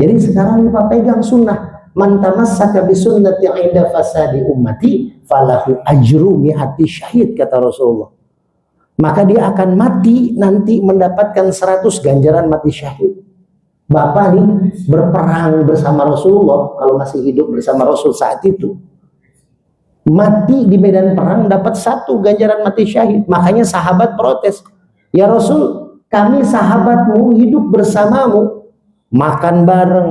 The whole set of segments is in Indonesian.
Jadi sekarang nih Pak, pegang sunnah. Man tamassaka bi sunnati 'inda fasadi ummati falahu ajru mi'ati syahid, kata Rasulullah. Maka dia akan mati nanti mendapatkan 100 ganjaran mati syahid. Bapak nih berperang bersama Rasulullah, kalau masih hidup bersama Rasul saat itu, mati di medan perang dapat 1 ganjaran mati syahid. Makanya sahabat protes, ya Rasul, kami sahabatmu hidup bersamamu, makan bareng,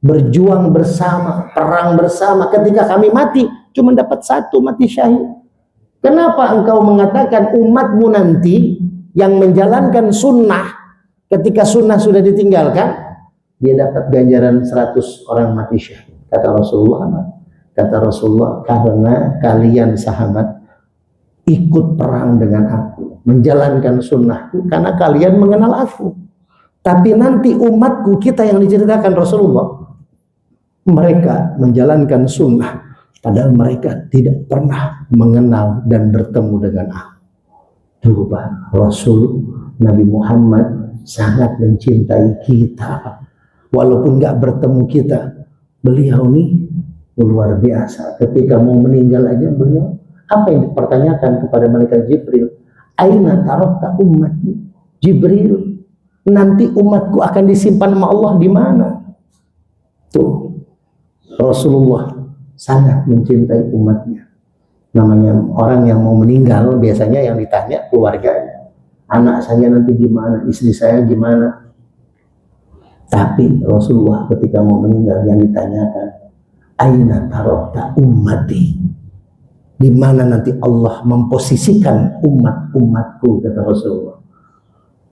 berjuang bersama, perang bersama. Ketika kami mati cuma dapat 1 mati syahid. Kenapa engkau mengatakan umatmu nanti yang menjalankan sunnah, ketika sunnah sudah ditinggalkan, dia dapat ganjaran 100 orang mati syahid? Kata Rasulullah, karena kalian sahabat ikut perang dengan aku, menjalankan sunnahku, karena kalian mengenal aku. Tapi nanti umatku, kita yang diceritakan Rasulullah, mereka menjalankan sunnah, padahal mereka tidak pernah mengenal dan bertemu dengan aku. Coba Rasul Nabi Muhammad sangat mencintai kita, walaupun nggak bertemu kita. Beliau nih luar biasa. Ketika mau meninggal aja beliau, apa yang dipertanyakan kepada malaikat Jibril? Aina tarakta ummati? Jibril, nanti umatku akan disimpan sama Allah di mana? Tuh, Rasulullah sangat mencintai umatnya. Namanya orang yang mau meninggal biasanya yang ditanya keluarganya, anak saya nanti gimana, istri saya gimana. Tapi Rasulullah ketika mau meninggal yang ditanyakan, aina tarakta ummati? Di mana nanti Allah memposisikan umatku, kata Rasulullah.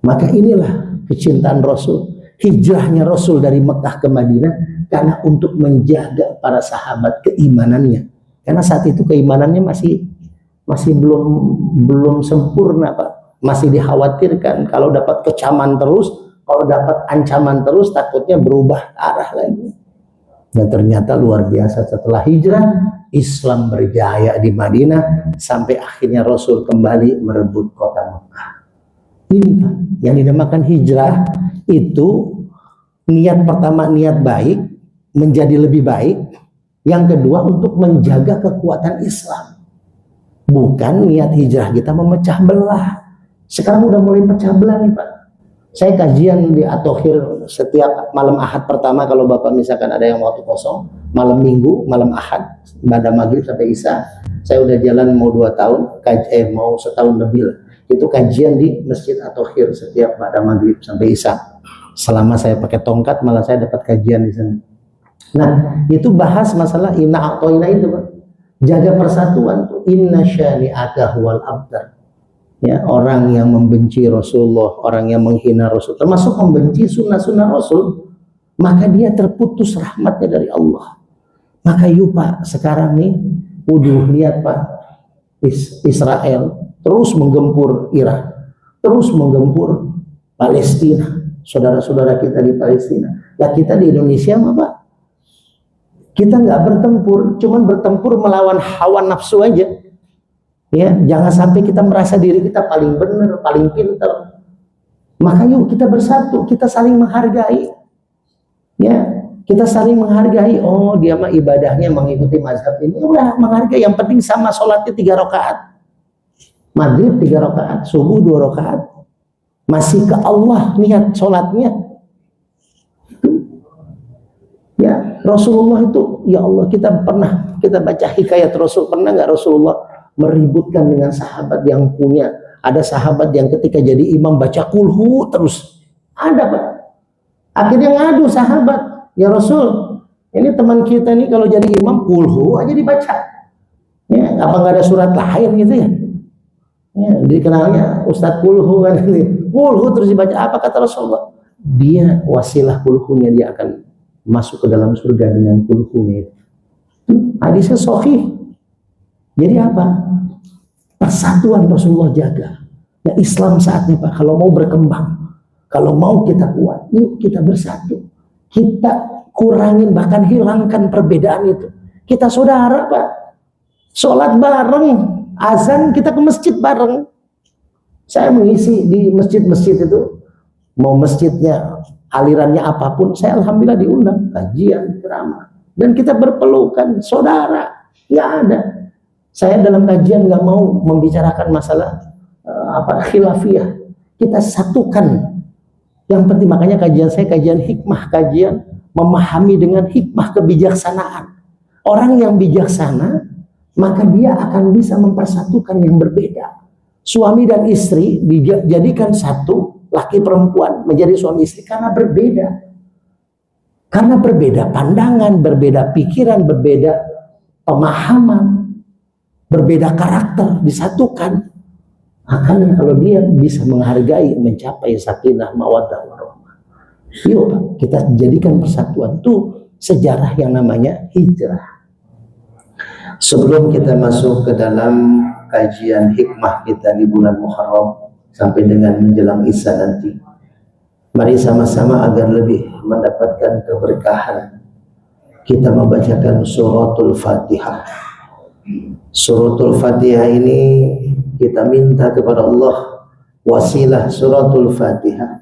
Maka inilah kecintaan Rasul, hijrahnya Rasul dari Mekah ke Madinah, karena untuk menjaga para sahabat keimanannya. Karena saat itu keimanannya masih belum sempurna, Pak. Masih dikhawatirkan kalau dapat kecaman terus, kalau dapat ancaman terus, takutnya berubah arah lagi. Dan ternyata luar biasa, setelah hijrah Islam berjaya di Madinah sampai akhirnya Rasul kembali merebut kota Mekah. Ini Pak, yang dinamakan hijrah itu, niat pertama niat baik menjadi lebih baik, yang kedua untuk menjaga kekuatan Islam. Bukan niat hijrah kita memecah belah. Sekarang udah mulai pecah belah nih Pak. Saya kajian di At-Tohir setiap malam Ahad pertama, kalau Bapak misalkan ada yang waktu kosong, malam Minggu, malam Ahad, pada maghrib sampai Isya. Saya udah jalan mau 2 tahun, mau setahun lebih lah. Itu kajian di Masjid At-Tohir setiap pada maghrib sampai Isya. Selama saya pakai tongkat malah saya dapat kajian di sana. Nah, itu bahas masalah inna a'toina itu Pak. Jaga persatuan tuh. Inna syani'aka huwal abtar. Ya, orang yang membenci Rasulullah, orang yang menghina Rasul, termasuk membenci sunnah-sunnah Rasul, maka dia terputus rahmatnya dari Allah. Maka yuk Pak, sekarang nih, lihat Pak, Israel terus menggempur Irak, terus menggempur Palestina, saudara-saudara kita di Palestina. Nah kita di Indonesia mah Pak, kita nggak bertempur, cuman bertempur melawan hawa nafsu aja. Ya, jangan sampai kita merasa diri kita paling benar, paling pintar. Maka yuk kita bersatu, kita saling menghargai. Ya, kita saling menghargai. Oh, dia mah ibadahnya mengikuti mazhab ini. Udah menghargai. Yang penting sama, sholatnya 3 rakaat. Maghrib 3 rakaat, subuh 2 rakaat. Masih ke Allah niat sholatnya. Ya, Rasulullah itu, ya Allah, kita baca hikayat Rasul, pernah nggak Rasulullah meributkan dengan sahabat yang punya, ada sahabat yang ketika jadi imam baca kulhu terus, ada Pak, akhirnya ngadu sahabat, ya Rasul, ini teman kita nih kalau jadi imam kulhu aja dibaca, ya apa nggak ada surat lain gitu ya, ya dikenalnya Ustadz kulhu kan, ini kulhu terus dibaca. Apa kata Rasulullah? Dia wasilah kulhunya, dia akan masuk ke dalam surga dengan kulhunya. Hadisnya sahih. Jadi apa? Persatuan Rasulullah jaga. Nah Islam saatnya Pak, kalau mau berkembang, kalau mau kita kuat, yuk kita bersatu. Kita kurangin, bahkan hilangkan perbedaan itu. Kita saudara Pak. Sholat bareng, azan kita ke masjid bareng. Saya mengisi di masjid-masjid itu, mau masjidnya alirannya apapun, saya alhamdulillah diundang kajian, ceramah, dan kita berpelukan saudara. Nggak ada. Saya dalam kajian nggak mau membicarakan masalah khilafiyah. Kita satukan. Yang penting, makanya kajian saya kajian hikmah, kajian memahami dengan hikmah, kebijaksanaan. Orang yang bijaksana, maka dia akan bisa mempersatukan yang berbeda. Suami dan istri dijadikan satu, laki perempuan menjadi suami istri karena berbeda. Karena berbeda pandangan, berbeda pikiran, berbeda pemahaman, berbeda karakter, disatukan. Makanya kalau dia bisa menghargai, mencapai sakinah, mawaddah, warahmah. Yuk Pak, kita jadikan persatuan. Itu sejarah yang namanya hijrah. Sebelum kita masuk ke dalam kajian hikmah kita di bulan Muharram sampai dengan menjelang Isya nanti, mari sama-sama agar lebih mendapatkan keberkahan, kita membacakan suratul Fatihah. Suratul Fatihah ini kita minta kepada Allah wasilah suratul Fatihah.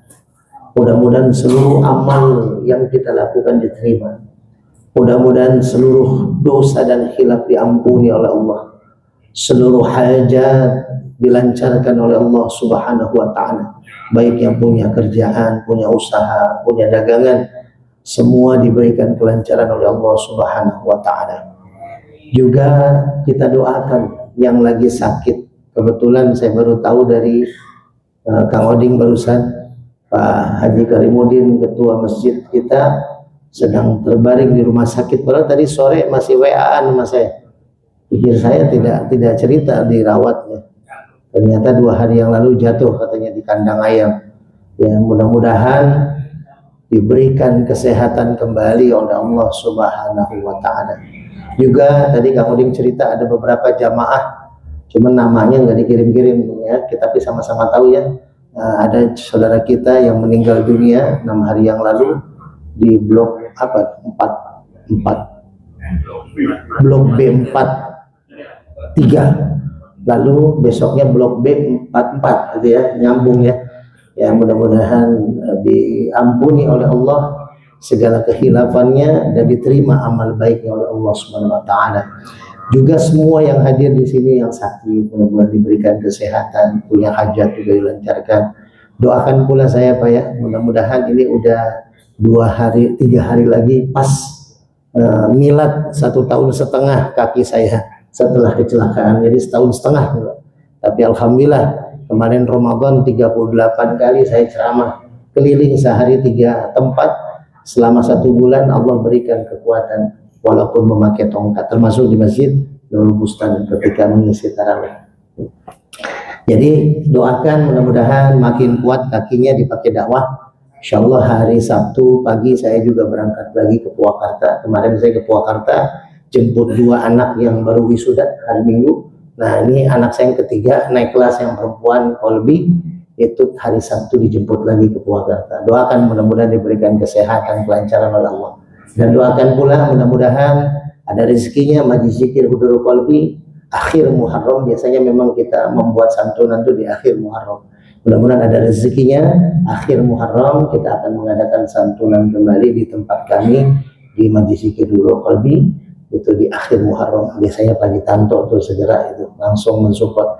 Mudah-mudahan seluruh amal yang kita lakukan diterima. Mudah-mudahan seluruh dosa dan khilaf diampuni oleh Allah. Seluruh hajat dilancarkan oleh Allah Subhanahu wa ta'ala. Baik yang punya kerjaan, punya usaha, punya dagangan, semua diberikan kelancaran oleh Allah Subhanahu wa ta'ala. Juga kita doakan yang lagi sakit. Kebetulan saya baru tahu dari Kang Oding barusan, Pak Haji Karimuddin, ketua masjid kita, sedang terbaring di rumah sakit. Padahal tadi sore masih WA-an sama saya. Pikir saya tidak cerita dirawatnya. Ternyata 2 hari yang lalu jatuh katanya di kandang ayam. Ya, mudah-mudahan diberikan kesehatan kembali oleh Allah Subhanahu wa ta'ala. Juga tadi Kang Uding cerita ada beberapa jamaah, cuman namanya nggak dikirim-kirim ya, tapi sama-sama tahu ya. Ada saudara kita yang meninggal dunia 6 hari yang lalu di blok 4 blok B4 3, lalu besoknya blok B44 gitu ya, nyambung ya. Ya, mudah-mudahan diampuni oleh Allah segala kehilafannya dan diterima amal baiknya oleh Allah Subhanahu wa taala. Juga semua yang hadir di sini yang sakit, mudah-mudahan diberikan kesehatan, punya hajat juga dilancarkan. Doakan pula saya Pak ya, mudah-mudahan ini udah 3 hari lagi pas milad 1,5 tahun kaki saya setelah kecelakaan, jadi 1,5 tahun. Tapi alhamdulillah kemarin Ramadan 38 kali saya ceramah keliling sehari 3 tempat selama 1 bulan. Allah berikan kekuatan walaupun memakai tongkat, termasuk di Masjid Nurul Bustan ketika mengisi tarawih. Jadi doakan mudah-mudahan makin kuat kakinya dipakai dakwah. Insyaallah hari Sabtu pagi saya juga berangkat lagi ke Purwakarta. Kemarin saya ke Purwakarta jemput 2 anak yang baru wisuda hari Minggu. Nah, ini anak saya yang ketiga naik kelas yang perempuan Kolbi, itu hari Sabtu dijemput lagi ke Purwakarta. Doakan mudah-mudahan diberikan kesehatan, kelancaran oleh Allah. Dan doakan pula mudah-mudahan ada rezekinya majlis zikir Hudurul Qalbi akhir Muharram. Biasanya memang kita membuat santunan itu di akhir Muharram. Mudah-mudahan ada rezekinya akhir Muharram kita akan mengadakan santunan kembali di tempat kami di majlis zikir Hudurul Qalbi, itu di akhir Muharram. Biasanya Pak Tanto tuh segera itu langsung mensupport.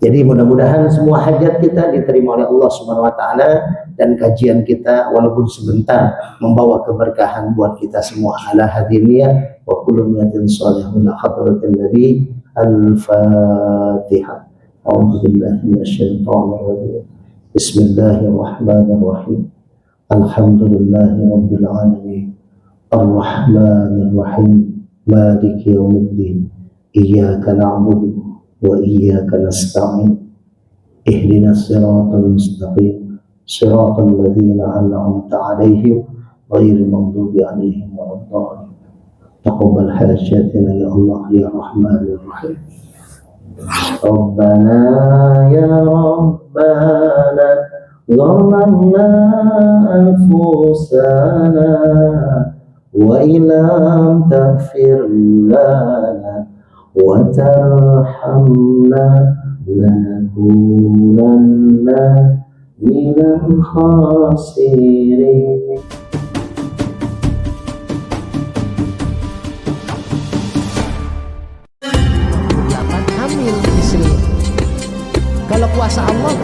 Jadi mudah-mudahan semua hajat kita diterima oleh Allah Subhanahu wa taala dan kajian kita walaupun sebentar membawa keberkahan buat kita semua. Ala hadiniyah wa kullu niyatin shalihah hadratin nabi. Al-Fatihah. A'udzu billahi minasyaitonir rajim. Bismillahirrahmanirrahim. Alhamdulillahirabbil alamin. Arrahmanir rahim. Maliki yaumiddin. Iyyaka na'budu wa iyyaka nasta'in. Ihdinas siratal mustaqim. Siratal ladzina an'amta 'alaihim ghairil maghdubi 'alaihim waladdallin. Taqabbal hajatina ya Allah ya Rahmanir Rahim. Rabbana ya Rabbana zalamna anfusana wa illam taghfir lana wa tarhamna lanakunanna minal khasirin. Hamil istri. Kalau kuasa Allah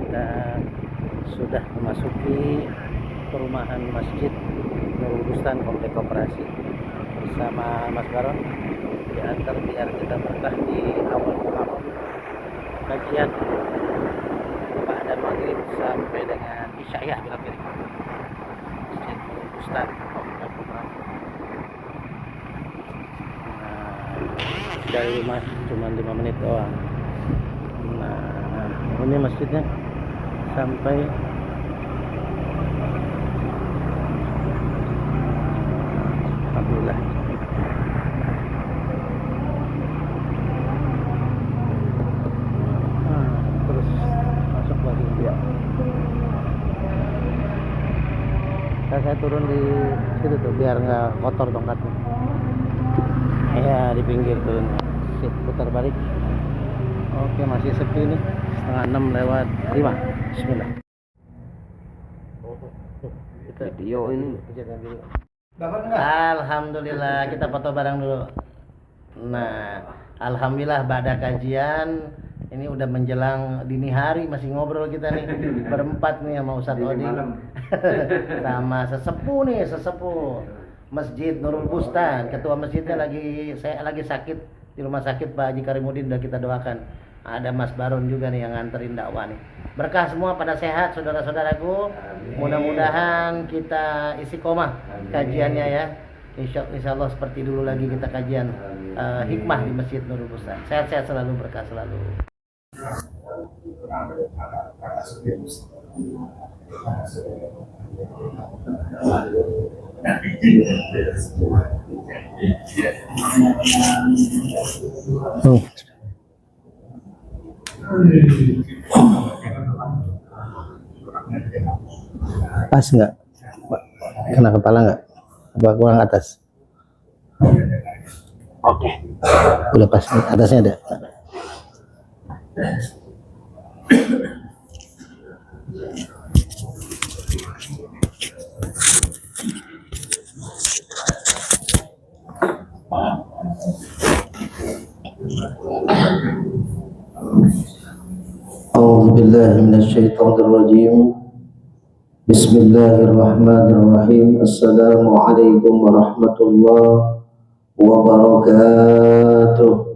kita sudah memasuki perumahan Masjid Nurul Bustan Komplek Koperasi bersama Mas Baron diantar biar kita berkah di awal Muharram, kajian pada maghrib sampai dengan isya ya kira-kira. Masjid Nurul Bustan Komplek Koperasi. Dari rumah cuma 5 menit doang. Ini masjidnya sampai alhamdulillah. Terus masuk lagi ya. Saya turun di situ tuh biar nggak kotor tongkatnya. Ya di pinggir turun. Sip, putar balik. Oke, masih sepi nih, 5:30 Bismillah. Video ini. Alhamdulillah, kita foto bareng dulu. Nah, alhamdulillah pada kajian ini udah menjelang dini hari, masih ngobrol kita nih berempat nih sama Ustadz Odi sama sesepuh Masjid Nurul Bustan. Ketua masjidnya saya lagi sakit di rumah sakit, Pak Haji Karimudin, udah kita doakan. Ada Mas Baron juga nih yang nganterin dakwah nih. Berkah semua pada sehat saudara-saudaraku. Mudah-mudahan kita istiqomah kajiannya ya. Insya Allah seperti dulu lagi kita kajian hikmah di Masjid Nurul Bustan. Sehat-sehat selalu, berkah selalu. Pas nggak? Kena kepala nggak? Apa kurang atas? Oke. Udah pas, atasnya ada. A'udzubillahi minasyaitonir rajim. Bismillahirrahmanirrahim. Assalamualaikum warahmatullahi wabarakatuh.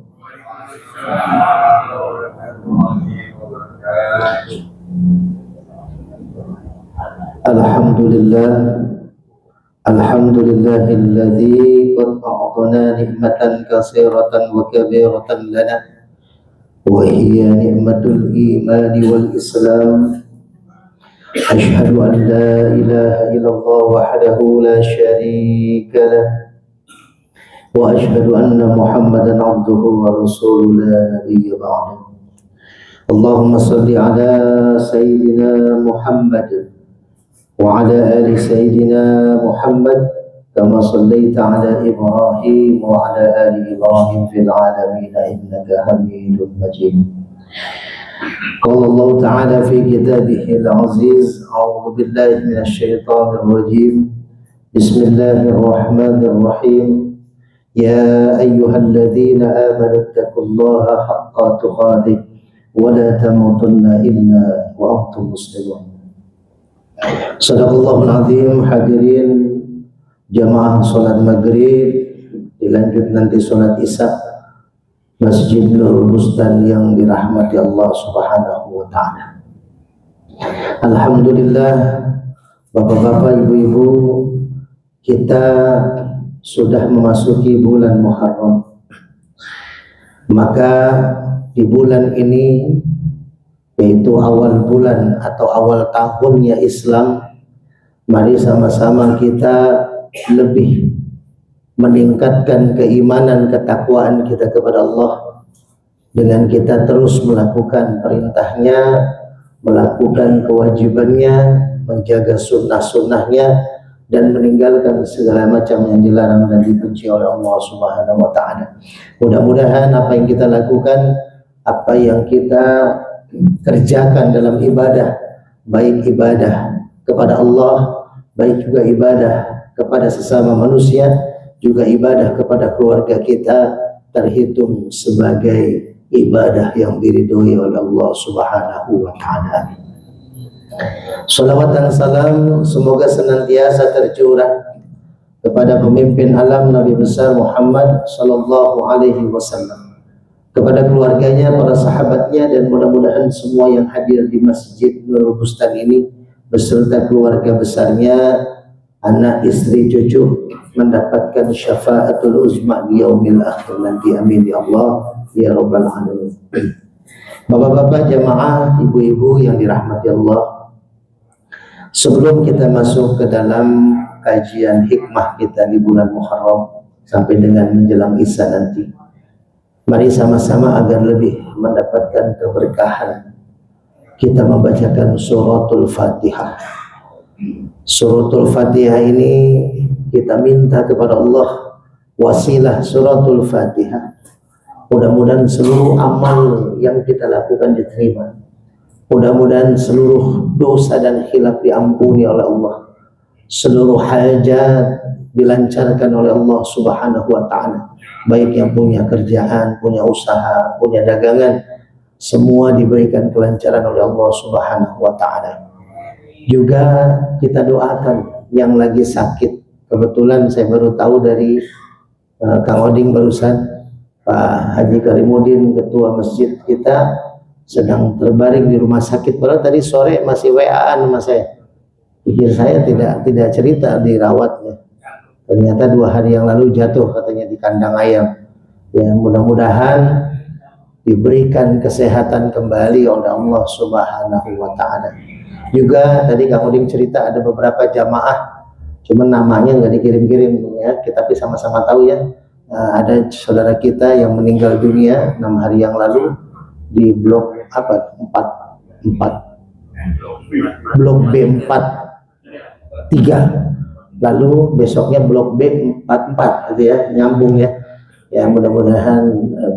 Alhamdulillah. Alhamdulillahilladzi qad a'tana ni'matan katsiratan wa kabiratan lana wa hiya ni'matul imani wal islam. Asyhadu an la ilaha illallah wahdahu la syarika lah wa asyhadu anna Muhammadan abduhu wa rasuluhu la nabiyya ba'dahu. Allahumma salli ala sayyidina Muhammad wa ala ali sayyidina Muhammad kama sallaita ala Ibrahim wa ala ali Ibrahim fil alamin innaka Hamidum Majid. قال الله تعالى في كتابه العزيز أعوذ بالله من الشيطان الرجيم بسم الله الرحمن الرحيم يا أيها الذين آمنوا اتقوا الله حق تقاته ولا تموتن إلا وأنتم مسلمون. Sadaqallahul azim. Hadirin jamaah salat maghrib, dilanjut nanti salat isya, Masjid Nurul Bustan yang dirahmati Allah Subhanahu wa taala. Alhamdulillah, Bapak-bapak, Ibu-ibu, kita sudah memasuki bulan Muharram. Maka di bulan ini, yaitu awal bulan atau awal tahunnya Islam, mari sama-sama kita lebih meningkatkan keimanan, ketakwaan kita kepada Allah dengan kita terus melakukan perintahnya, melakukan kewajibannya, menjaga sunnah-sunnahnya, dan meninggalkan segala macam yang dilarang dan dibenci oleh Allah Subhanahu wa Ta'ala. Mudah-mudahan apa yang kita lakukan, apa yang kita kerjakan dalam ibadah, baik ibadah kepada Allah, baik juga ibadah kepada sesama manusia, juga ibadah kepada keluarga kita, terhitung sebagai ibadah yang diridhoi oleh Allah Subhanahu wa Ta'ala. Salawat dan salam semoga senantiasa tercurah kepada pemimpin alam Nabi besar Muhammad sallallahu alaihi wasallam, kepada keluarganya, para sahabatnya, dan mudah-mudahan semua yang hadir di Masjid Nurul Bustan ini beserta keluarga besarnya, anak, istri, cucu, mendapatkan syafaatul uzma di yaumil akhir nanti. Amin ya Allah ya rabbal alamin. Bapak-bapak jamaah, ibu-ibu yang dirahmati Allah, sebelum kita masuk ke dalam kajian hikmah kita di bulan Muharram sampai dengan menjelang Isya nanti, mari sama-sama agar lebih mendapatkan keberkahan, kita membacakan suratul Fatihah. Suratul Fatihah ini kita minta kepada Allah wasilah suratul Fatihah. Mudah-mudahan seluruh amal yang kita lakukan diterima. Mudah-mudahan seluruh dosa dan khilaf diampuni oleh Allah. Seluruh hajat dilancarkan oleh Allah Subhanahu wa Ta'ala. Baik yang punya kerjaan, punya usaha, punya dagangan, semua diberikan kelancaran oleh Allah Subhanahu wa Ta'ala. Juga kita doakan yang lagi sakit. Kebetulan saya baru tahu dari Kang Oding barusan, Pak Haji Karimuddin, ketua masjid kita, sedang terbaring di rumah sakit. Padahal tadi sore masih WA-an sama saya. Pikir saya tidak cerita dirawatnya. Ternyata 2 hari yang lalu jatuh katanya di kandang ayam. Ya, mudah-mudahan diberikan kesehatan kembali oleh Allah Subhanahu wa Ta'ala. Juga tadi Kang Uding cerita ada beberapa jamaah, cuman namanya nggak dikirim-kirim ya, tapi sama-sama tahu ya. Ada saudara kita yang meninggal dunia 6 hari yang lalu di blok 4 blok B4 3, lalu besoknya blok B44 gitu ya, nyambung ya. Ya, mudah-mudahan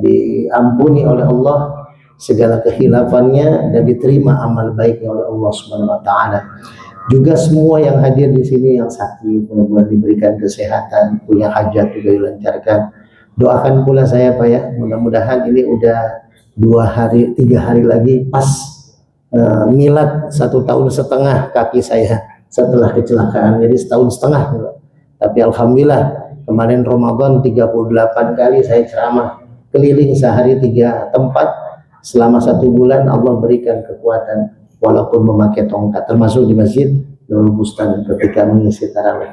diampuni oleh Allah segala kehilafannya dan diterima amal baiknya oleh Allah Subhanahu wa Ta'ala. Juga semua yang hadir di sini yang sakit, mudah-mudahan diberikan kesehatan, punya hajat juga dilancarkan. Doakan pula saya Pak ya, mudah-mudahan ini udah 3 hari lagi pas milad 1,5 tahun kaki saya setelah kecelakaan, jadi 1,5 tahun. Tapi alhamdulillah kemarin Ramadan 38 kali saya ceramah keliling sehari 3 tempat selama 1 bulan. Allah berikan kekuatan walaupun memakai tongkat, termasuk di Masjid Nurul Bustan ketika mengisi tarawih.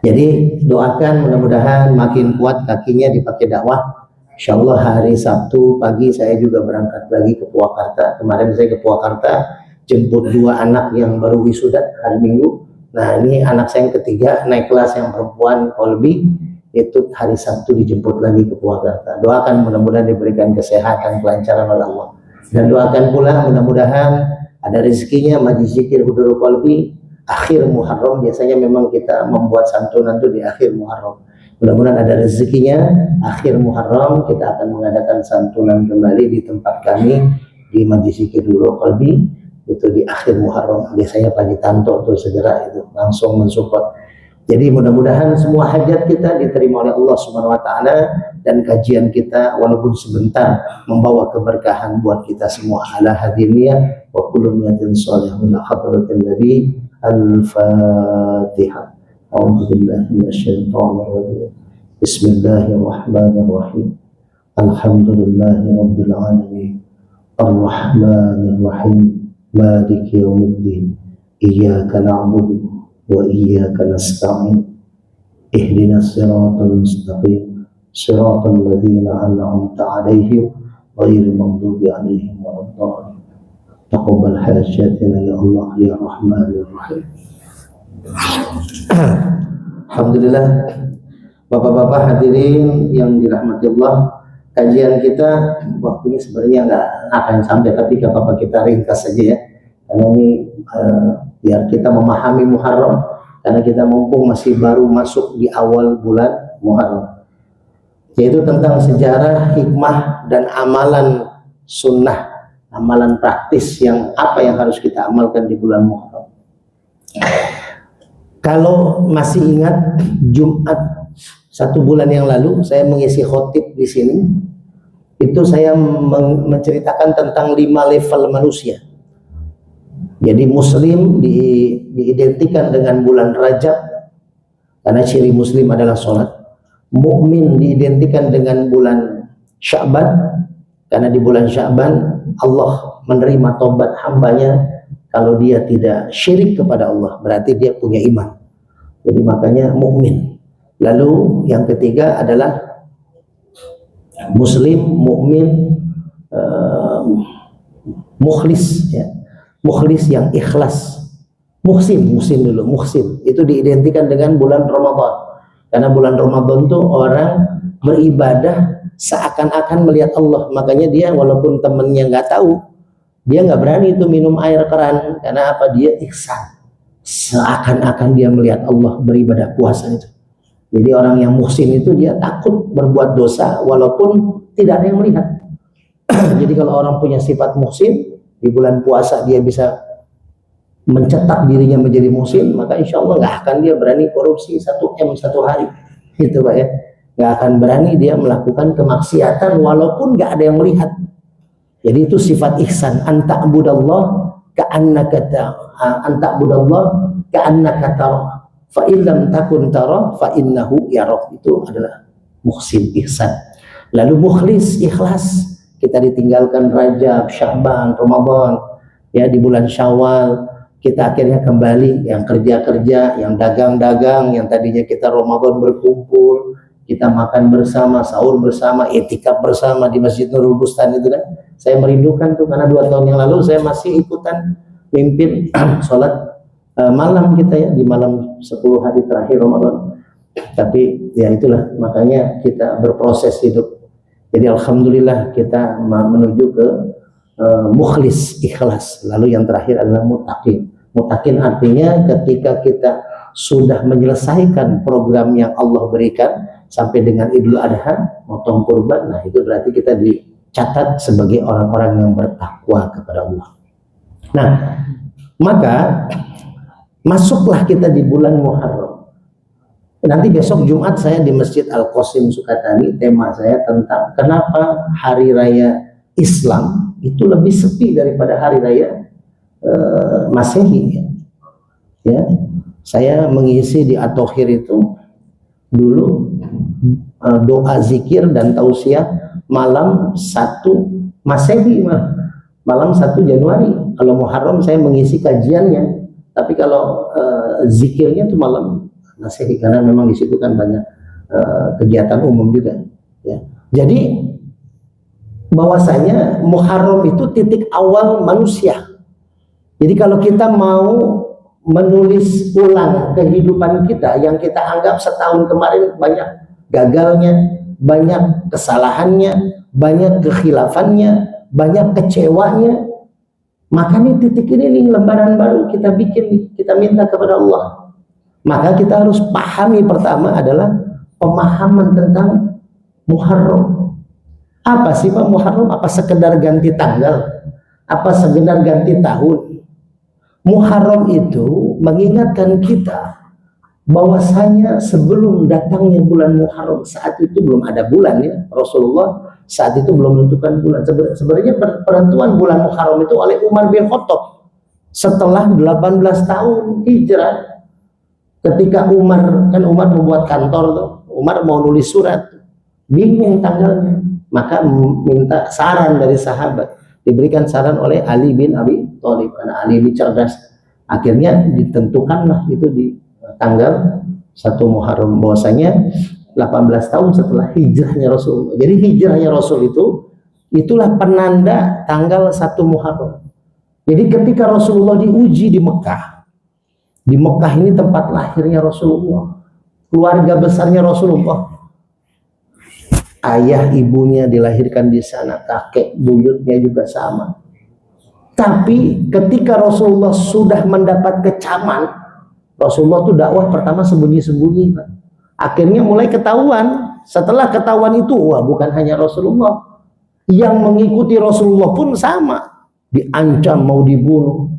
Jadi doakan mudah-mudahan makin kuat kakinya dipakai dakwah. Insyaallah hari Sabtu pagi saya juga berangkat lagi ke Purwakarta. Kemarin saya ke Purwakarta jemput 2 anak yang baru wisuda hari Minggu. Nah ini anak saya yang ketiga naik kelas yang perempuan Kolbi, itu hari Sabtu dijemput lagi ke Purwakarta. Doakan mudah-mudahan diberikan kesehatan, kelancaran oleh Allah. Dan doakan pula mudah-mudahan ada rezekinya majlis zikir Hudurul Qalbi akhir Muharram. Biasanya memang kita membuat santunan itu di akhir Muharram. Mudah-mudahan ada rezekinya akhir Muharram kita akan mengadakan santunan kembali di tempat kami di majlis zikir Hudurul Qalbi, itu di akhir Muharram. Biasanya Pak Tanto tuh segera itu langsung mensupport. Jadi mudah-mudahan semua hajat kita diterima oleh Allah Subhanahu wa Ta'ala, dan kajian kita walaupun sebentar membawa keberkahan buat kita semua. Ala hadiniyah wa kullu niyatin shalihah ila hadratin nabi. Al-Fatihah. A'udzu billahi minasyaitonir rajim. Bismillahirrahmanirrahim. Alhamdulillahi rabbil alamin. Arrahmanir rahim. Maliki yaumiddin. Iyyaka na'budu wa iyyaka nasta'in ihdinas siratal mustaqim siratal ladzina an'amta 'alaihim ghairil maghdubi 'alaihim waladdallin. Taqabbal hajatina ya Allah ya Rahmanir Rahim. Alhamdulillah, Bapak-bapak hadirin yang dirahmati Allah, kajian kita waktunya sebenarnya nggak akan sampai, tapi gak apa-apa kita ringkas saja ya, karena ini biar kita memahami Muharram, karena kita mumpung masih baru masuk di awal bulan Muharram, yaitu tentang sejarah, hikmah, dan amalan sunnah, amalan praktis yang apa yang harus kita amalkan di bulan Muharram. Kalau masih ingat, Jumat 1 bulan yang lalu saya mengisi khotib di sini. Itu saya menceritakan tentang 5 level manusia. Jadi Muslim diidentikan dengan bulan Rajab karena ciri Muslim adalah sholat. Mukmin diidentikan dengan bulan Sya'ban karena di bulan Sya'ban Allah menerima tobat hambanya kalau dia tidak syirik kepada Allah, berarti dia punya iman. Jadi makanya mukmin. Lalu yang ketiga adalah Muslim, mukmin, mukhlis, ya. Mukhlis yang ikhlas. Muhsin dulu, muhsin. Itu diidentikan dengan bulan Ramadan. Karena bulan Ramadan tuh orang beribadah seakan-akan melihat Allah. Makanya dia walaupun temennya nggak tahu, dia nggak berani itu minum air keran. Karena apa? Dia ihsan. Seakan-akan dia melihat Allah beribadah puasa itu. Jadi orang yang muhsin itu dia takut berbuat dosa walaupun tidak ada yang melihat. Jadi kalau orang punya sifat muhsin, di bulan puasa dia bisa mencetak dirinya menjadi muhsin, maka insya Allah nggak akan dia berani korupsi 1 M 1 hari. Gitu Pak ya. Nggak akan berani dia melakukan kemaksiatan walaupun nggak ada yang melihat. Jadi itu sifat ihsan. Anta'budallah ka'annaka tara fa illam takun tara fa innahu yarah. Itu adalah muhsin, ihsan. Lalu mukhlis, ikhlas. Kita ditinggalkan Rajab, Sya'ban, Ramadan, ya di bulan Syawal kita akhirnya kembali, yang kerja-kerja, yang dagang-dagang, yang tadinya kita Ramadan berkumpul, kita makan bersama, sahur bersama, i'tikaf bersama di Masjid Nurul Bustan itu kan. Saya merindukan tuh karena 2 tahun yang lalu saya masih ikutan mimpin sholat malam kita ya, di malam 10 hari terakhir Ramadan. Tapi ya itulah, makanya kita berproses hidup. Jadi alhamdulillah kita menuju ke mukhlis, ikhlas. Lalu yang terakhir adalah mutakin. Mutakin artinya ketika kita sudah menyelesaikan program yang Allah berikan sampai dengan Idul Adha, motong kurban, nah itu berarti kita dicatat sebagai orang-orang yang bertakwa kepada Allah. Nah, maka masuklah kita di bulan Muharram. Nanti besok Jumat saya di Masjid Al-Qasim Sukatani, tema saya tentang kenapa hari raya Islam itu lebih sepi daripada hari raya Masehi. Ya, saya mengisi di At-Thohir itu dulu doa zikir dan tausiah malam 1 Masehi, malam 1 Januari. Kalau Muharram saya mengisi kajiannya, tapi kalau zikirnya itu malam Masehi, karena memang di situ kan banyak kegiatan umum juga. Ya. Jadi bahwasanya Muharram itu titik awal manusia. Jadi kalau kita mau menulis ulang kehidupan kita yang kita anggap setahun kemarin banyak gagalnya, banyak kesalahannya, banyak kekhilafannya, banyak kecewanya, maka nih titik ini nih lembaran baru kita bikin, kita minta kepada Allah. Maka kita harus pahami pertama adalah pemahaman tentang Muharram. Apa sih Pak Muharram? Apa sekedar ganti tanggal? Apa sekedar ganti tahun? Muharram itu mengingatkan kita bahwasanya sebelum datangnya bulan Muharram, saat itu belum ada bulan ya. Rasulullah saat itu belum menentukan bulan. Sebenarnya penentuan bulan Muharram itu oleh Umar bin Khattab setelah 18 tahun hijrah. Ketika Umar membuat kantor tuh, Umar mau nulis surat, bingung tanggalnya, maka minta saran dari sahabat. Diberikan saran oleh Ali bin Abi Thalib, karena Ali ini cerdas. Akhirnya ditentukanlah itu di tanggal 1 Muharram, bahwasanya 18 tahun setelah hijrahnya Rasul. Jadi hijrahnya Rasul itulah penanda tanggal 1 Muharram. Jadi ketika Rasulullah diuji di Mekah ini tempat lahirnya Rasulullah, keluarga besarnya Rasulullah, ayah ibunya dilahirkan di sana, kakek buyutnya juga sama. Tapi ketika Rasulullah sudah mendapat kecaman, Rasulullah tuh dakwah pertama sembunyi-sembunyi. Akhirnya mulai ketahuan. Setelah ketahuan itu, wah bukan hanya Rasulullah, yang mengikuti Rasulullah pun sama, diancam mau dibunuh.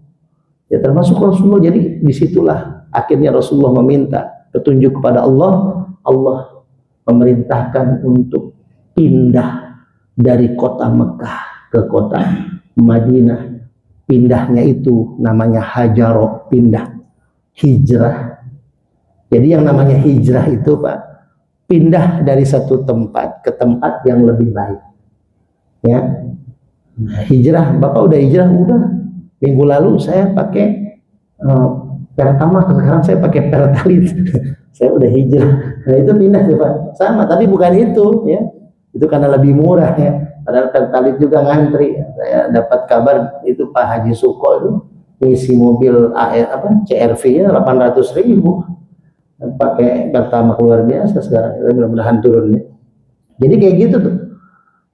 Ya termasuk Rasulullah. Jadi disitulah akhirnya Rasulullah meminta petunjuk kepada Allah. Allah memerintahkan untuk pindah dari kota Mekah ke kota Madinah. Pindahnya itu namanya hajaro, pindah, hijrah. Jadi yang namanya hijrah itu Pak, pindah dari satu tempat ke tempat yang lebih baik. Ya, hijrah. Bapak udah hijrah? Udah. Minggu lalu saya pakai pertama, sekarang saya pakai pertalit. Saya udah hijrah. Nah itu pindah sih Pak. Sama, tapi bukan itu ya. Itu karena lebih murah ya. Padahal pertalit juga ngantri. Saya dapat kabar itu Pak Haji Suko itu ngisi mobil CR-V-nya 800.000. Pakai pertama luar biasa sekarang. Mudah-mudahan turun ya. Jadi kayak gitu tuh.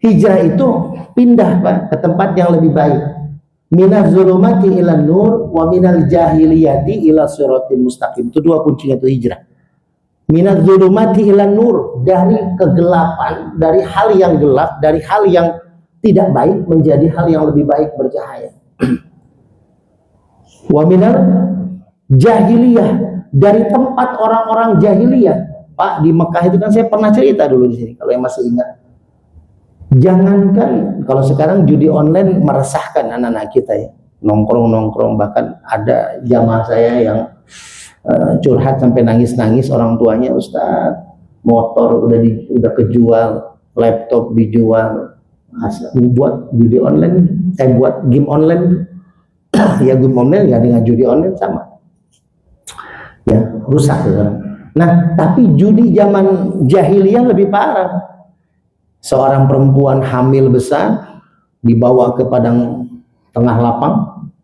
Hijrah itu pindah Pak ke tempat yang lebih baik. Minaz zulumati ilan nur wa minal jahiliyati ila siratim mustaqim. Itu dua kuncinya itu hijrah. Minaz zulumati ilan nur, dari kegelapan, dari hal yang gelap, dari hal yang tidak baik menjadi hal yang lebih baik, bercahaya. Wa minal jahiliyah, dari tempat orang-orang jahiliyah. Pak, di Mekah itu kan saya pernah cerita dulu di sini kalau yang masih ingat. Jangankan kalau sekarang judi online meresahkan anak-anak kita ya, nongkrong-nongkrong, bahkan ada jamaah saya yang curhat sampai nangis-nangis orang tuanya, Ustaz, motor udah kejual, laptop dijual, buat judi online, buat game online. Ya game online ya dengan judi online sama, ya rusak sekarang. Nah tapi judi zaman jahiliyah lebih parah. Seorang perempuan hamil besar dibawa ke padang tengah lapang,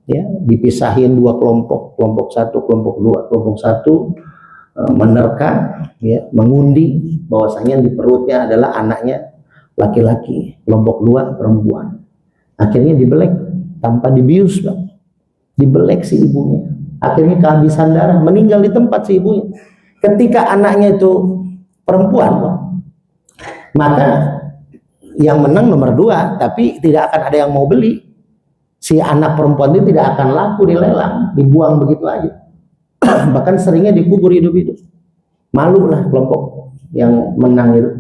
ya, dipisahin dua kelompok, kelompok satu, kelompok dua. Kelompok satu menerka, ya, mengundi bahwasanya di perutnya adalah anaknya laki-laki, kelompok dua perempuan. Akhirnya dibelek tanpa dibius, Pak. Dibelek si ibunya. Akhirnya kehabisan darah, meninggal di tempat si ibunya. Ketika anaknya itu perempuan, Pak, maka yang menang nomor 2, tapi tidak akan ada yang mau beli. Si anak perempuan itu tidak akan laku di lelang, dibuang begitu aja. Bahkan seringnya dikubur hidup-hidup. Malu lah kelompok yang menang itu.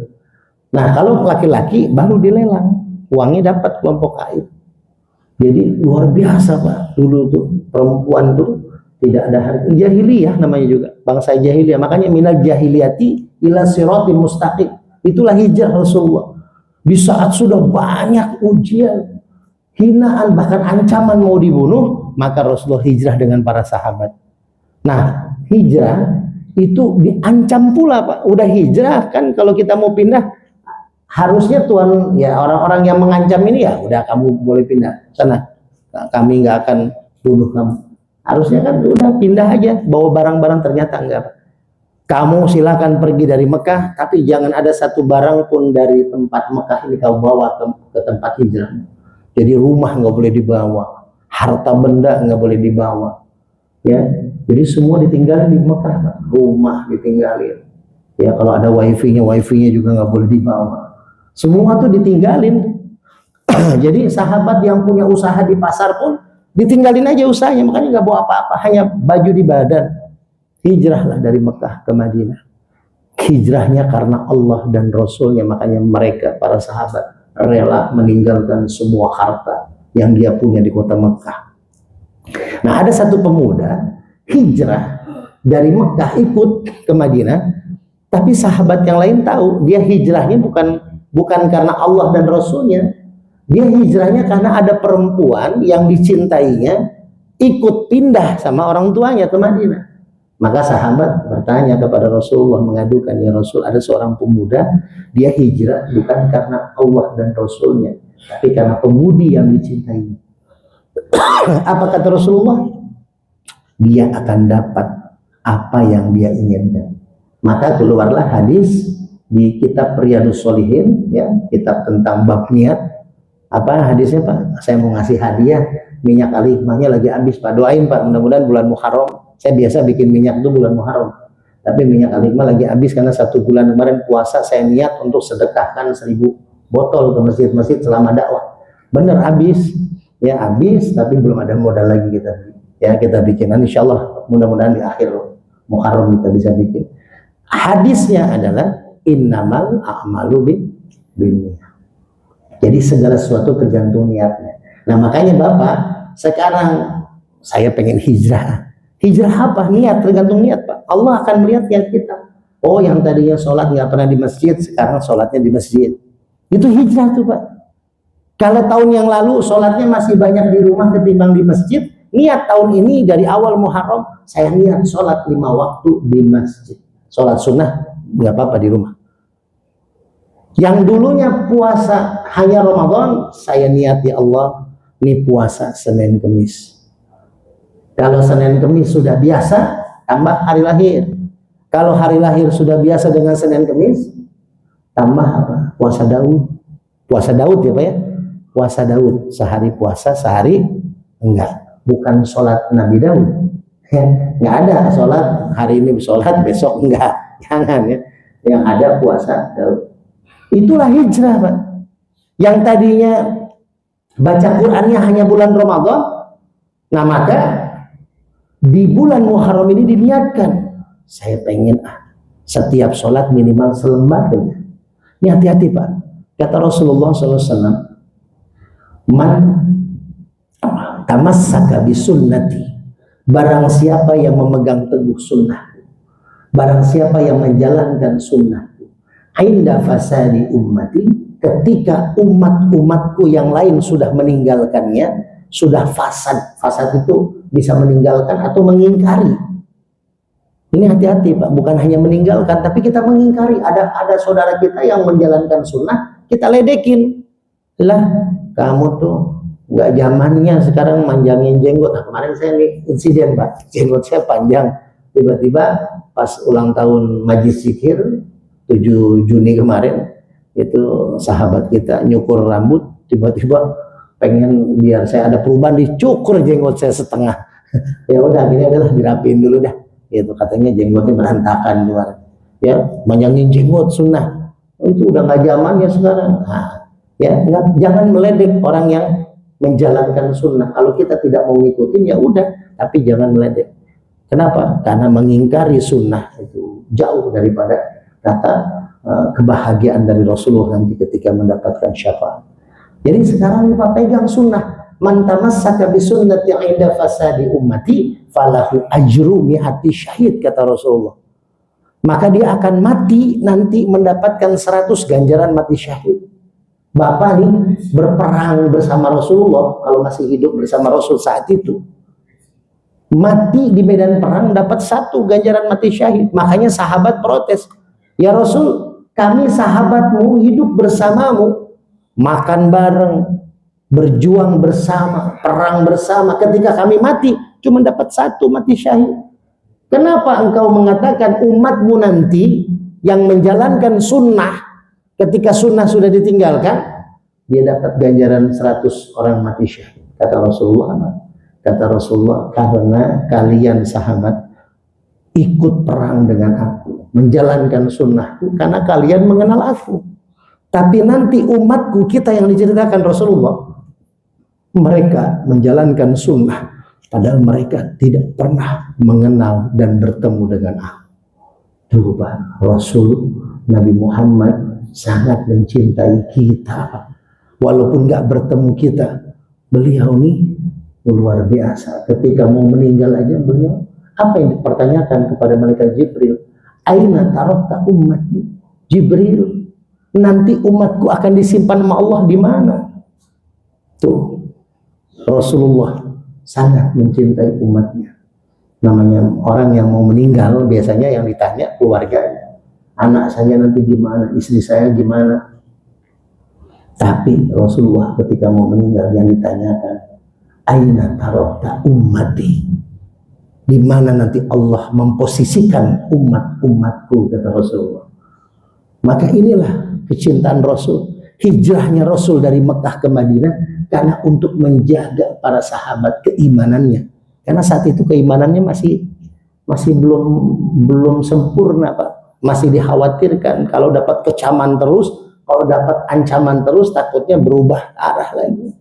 Nah kalau laki-laki baru dilelang, uangnya dapat kelompok A itu. Jadi luar biasa Pak, dulu tuh perempuan tuh tidak ada harga. Jahiliyah namanya juga, bangsa jahiliyah. Makanya minal jahiliyati ila siratim mustaqim. Itulah hijrah Rasulullah. Di saat sudah banyak ujian, hinaan, bahkan ancaman mau dibunuh, maka Rasulullah hijrah dengan para sahabat. Nah, hijrah itu diancam pula Pak. Udah hijrah kan, kalau kita mau pindah, harusnya Tuhan, ya orang-orang yang mengancam ini ya, udah kamu boleh pindah sana, kami nggak akan bunuh kamu. Harusnya kan udah pindah aja, bawa barang-barang, ternyata enggak Pak. Kamu silakan pergi dari Mekah, tapi jangan ada satu barang pun dari tempat Mekah ini kau bawa ke tempat hijrah. Jadi rumah nggak boleh dibawa, harta benda nggak boleh dibawa, ya. Jadi semua ditinggalin di Mekah, Pak. Rumah ditinggalin. Ya kalau ada wifi-nya juga nggak boleh dibawa. Semua tuh ditinggalin. Jadi sahabat yang punya usaha di pasar pun ditinggalin aja usahanya, makanya nggak bawa apa-apa, hanya baju di badan. Hijrahlah dari Mekah ke Madinah. Hijrahnya karena Allah dan Rasulnya, makanya mereka para sahabat rela meninggalkan semua harta yang dia punya di kota Mekah. Nah ada satu pemuda hijrah dari Mekah ikut ke Madinah, tapi sahabat yang lain tahu dia hijrahnya bukan karena Allah dan Rasulnya, dia hijrahnya karena ada perempuan yang dicintainya ikut pindah sama orang tuanya ke Madinah. Maka sahabat bertanya kepada Rasulullah, mengadukan, ya Rasul, ada seorang pemuda, dia hijrah bukan karena Allah dan Rasulnya, tapi karena pemudi yang dicintai. Apa kata Rasulullah? Dia akan dapat apa yang dia inginkan. Maka keluarlah hadis di kitab Riyadhus Shalihin, ya, kitab tentang bab niat. Apa hadisnya Pak? Saya mau ngasih hadiah minyak alimahnya lagi habis Pak, doain Pak, mudah-mudahan bulan Muharram. Saya biasa bikin minyak itu bulan Muharram, tapi minyak alimah lagi habis karena 1 bulan kemarin puasa saya niat untuk sedekahkan 1000 botol ke masjid-masjid selama dakwah. Bener habis, ya habis, tapi belum ada modal lagi kita. Ya kita bikin, insya Allah mudah-mudahan di akhir Muharram kita bisa bikin. Hadisnya adalah innamal a'malu binniyat. Jadi segala sesuatu tergantung niatnya. Nah makanya Bapak, sekarang saya pengen hijrah. Hijrah apa? Niat, tergantung niat Pak. Allah akan melihat niat kita. Oh yang tadinya sholat nggak pernah di masjid, sekarang sholatnya di masjid. Itu hijrah tuh Pak. Kalau tahun yang lalu sholatnya masih banyak di rumah ketimbang di masjid, niat tahun ini dari awal Muharram, saya niat sholat 5 waktu di masjid. Sholat sunnah nggak apa-apa di rumah. Yang dulunya puasa hanya Ramadan, saya niat, ya Allah, ini puasa Senin Kemis. Kalau Senin Kemis sudah biasa, tambah hari lahir. Kalau hari lahir sudah biasa dengan Senin Kemis, tambah apa? Puasa Daud. Puasa Daud ya Pak ya? Puasa Daud. Sehari puasa, sehari enggak. Bukan sholat Nabi Daud. Enggak ada sholat, hari ini sholat, besok enggak. Jangan ya. Yang ada puasa Daud. Itulah hijrah Pak. Yang tadinya baca Qur'annya hanya bulan Ramadan, nah maka di bulan Muharram ini diniatkan, saya pengen setiap sholat minimal selembar. Ini hati-hati Pak. Kata Rasulullah SAW, man tamassaka bisunnati, barang siapa yang memegang teguh sunnah, barang siapa yang menjalankan sunnah, inda fasadi ummati, ketika umat-umatku yang lain sudah meninggalkannya, sudah fasad. Fasad itu bisa meninggalkan atau mengingkari. Ini hati-hati Pak, bukan hanya meninggalkan, tapi kita mengingkari. Ada saudara kita yang menjalankan sunnah, kita ledekin. Lah, kamu tuh nggak zamannya sekarang manjangin jenggot. Nah, kemarin saya nih insiden Pak, jenggot saya panjang. Tiba-tiba pas ulang tahun Majlis Zikir 7 Juni kemarin, itu sahabat kita nyukur rambut, tiba-tiba pengen biar saya ada perubahan, dicukur jenggot saya setengah. Ya udah, ini adalah dirapiin dulu dah. Itu katanya jenggotnya berantakan kemarin. Ya, manjangin jenggot sunnah. Itu udah nggak zamannya sekarang. Nah, ya jangan meledek orang yang menjalankan sunnah. Kalau kita tidak mau ngikutin ya udah, tapi jangan meledek. Kenapa? Karena mengingkari sunnah itu jauh daripada kata kebahagiaan dari Rasulullah nanti ketika mendapatkan syafaat. Jadi sekarang nih Pak, pegang sunnah. Man tamassaka bi sunnati 'inda fasadi ummati falahu ajru mi'ati syahid, kata Rasulullah. Maka dia akan mati nanti mendapatkan 100 ganjaran mati syahid. Bapak nih berperang bersama Rasulullah, kalau masih hidup bersama Rasul saat itu, mati di medan perang dapat 1 ganjaran mati syahid. Makanya sahabat protes, ya Rasul, kami sahabatmu hidup bersamamu, makan bareng, berjuang bersama, perang bersama. Ketika kami mati, cuma dapat 1 mati syahid. Kenapa engkau mengatakan umatmu nanti yang menjalankan sunnah, ketika sunnah sudah ditinggalkan, dia dapat ganjaran 100 orang mati syahid? Kata Rasulullah, karena kalian sahabat ikut perang dengan aku, menjalankan sunnahku, karena kalian mengenal aku. Tapi nanti umatku, kita yang diceritakan Rasulullah, mereka menjalankan sunnah, padahal mereka tidak pernah mengenal dan bertemu dengan aku. Tuh Pak, Rasul Nabi Muhammad sangat mencintai kita. Walaupun nggak bertemu kita, beliau ini luar biasa. Ketika mau meninggal aja beliau, apa yang dipertanyakan kepada malaikat Jibril? Aina tarakta ummati? Jibril, nanti umatku akan disimpan sama Allah di mana? Tuh, Rasulullah sangat mencintai umatnya. Namanya orang yang mau meninggal biasanya yang ditanya keluarganya, anak saya nanti gimana, istri saya gimana. Tapi Rasulullah ketika mau meninggal yang ditanyakan, aina tarakta ummati, di mana nanti Allah memposisikan umat-umatku, kata Rasulullah. Maka inilah kecintaan Rasul, hijrahnya Rasul dari Mekah ke Madinah karena untuk menjaga para sahabat keimanannya. Karena saat itu keimanannya masih belum sempurna, Pak. Masih dikhawatirkan kalau dapat kecaman terus, kalau dapat ancaman terus, takutnya berubah arah lagi.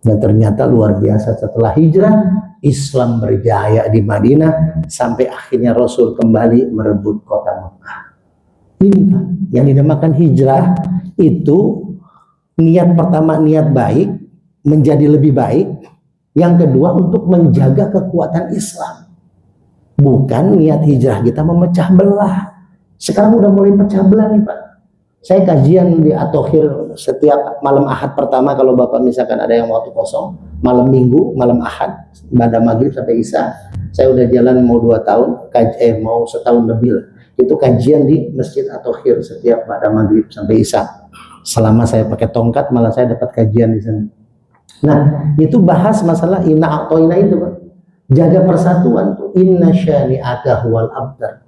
Dan ternyata luar biasa, setelah hijrah Islam berjaya di Madinah sampai akhirnya Rasul kembali merebut kota Mekah. Ini Pak, yang dinamakan hijrah itu niat pertama, niat baik menjadi lebih baik. Yang kedua untuk menjaga kekuatan Islam. Bukan niat hijrah kita memecah belah. Sekarang udah mulai pecah belah nih Pak. Saya kajian di At-Thohir setiap malam Ahad pertama, kalau Bapak misalkan ada yang waktu kosong, malam Minggu, malam Ahad, pada maghrib sampai Isya. Saya udah jalan mau 2 tahun, mau setahun lebih lah. Itu kajian di Masjid At-Thohir setiap pada maghrib sampai Isya. Selama saya pakai tongkat, malah saya dapat kajian di sana. Nah, itu bahas masalah inna a'toina itu, Pak. Jaga persatuan tuh. Inna syani'aka huwal abtar.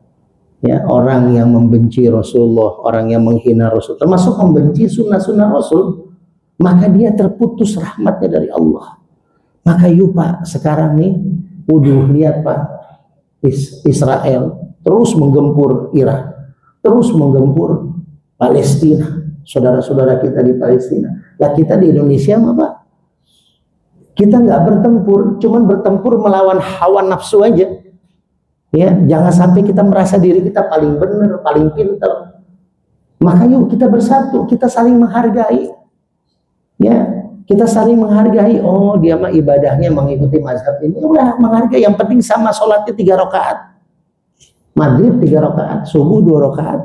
Ya, orang yang membenci Rasulullah, orang yang menghina Rasul, termasuk membenci sunnah-sunnah Rasul, maka dia terputus rahmatnya dari Allah. Maka yuk Pak, sekarang nih, lihat Pak, Israel terus menggempur Irak, terus menggempur Palestina, saudara-saudara kita di Palestina. Lah kita di Indonesia mah Pak, kita nggak bertempur, cuman bertempur melawan hawa nafsu aja. Ya, jangan sampai kita merasa diri kita paling benar, paling pintar. Maka yuk kita bersatu, kita saling menghargai. Ya, kita saling menghargai. Oh, dia mah ibadahnya mengikuti mazhab ini. Udah menghargai. Yang penting sama, sholatnya 3 rakaat. Maghrib 3 rakaat, subuh 2 rakaat.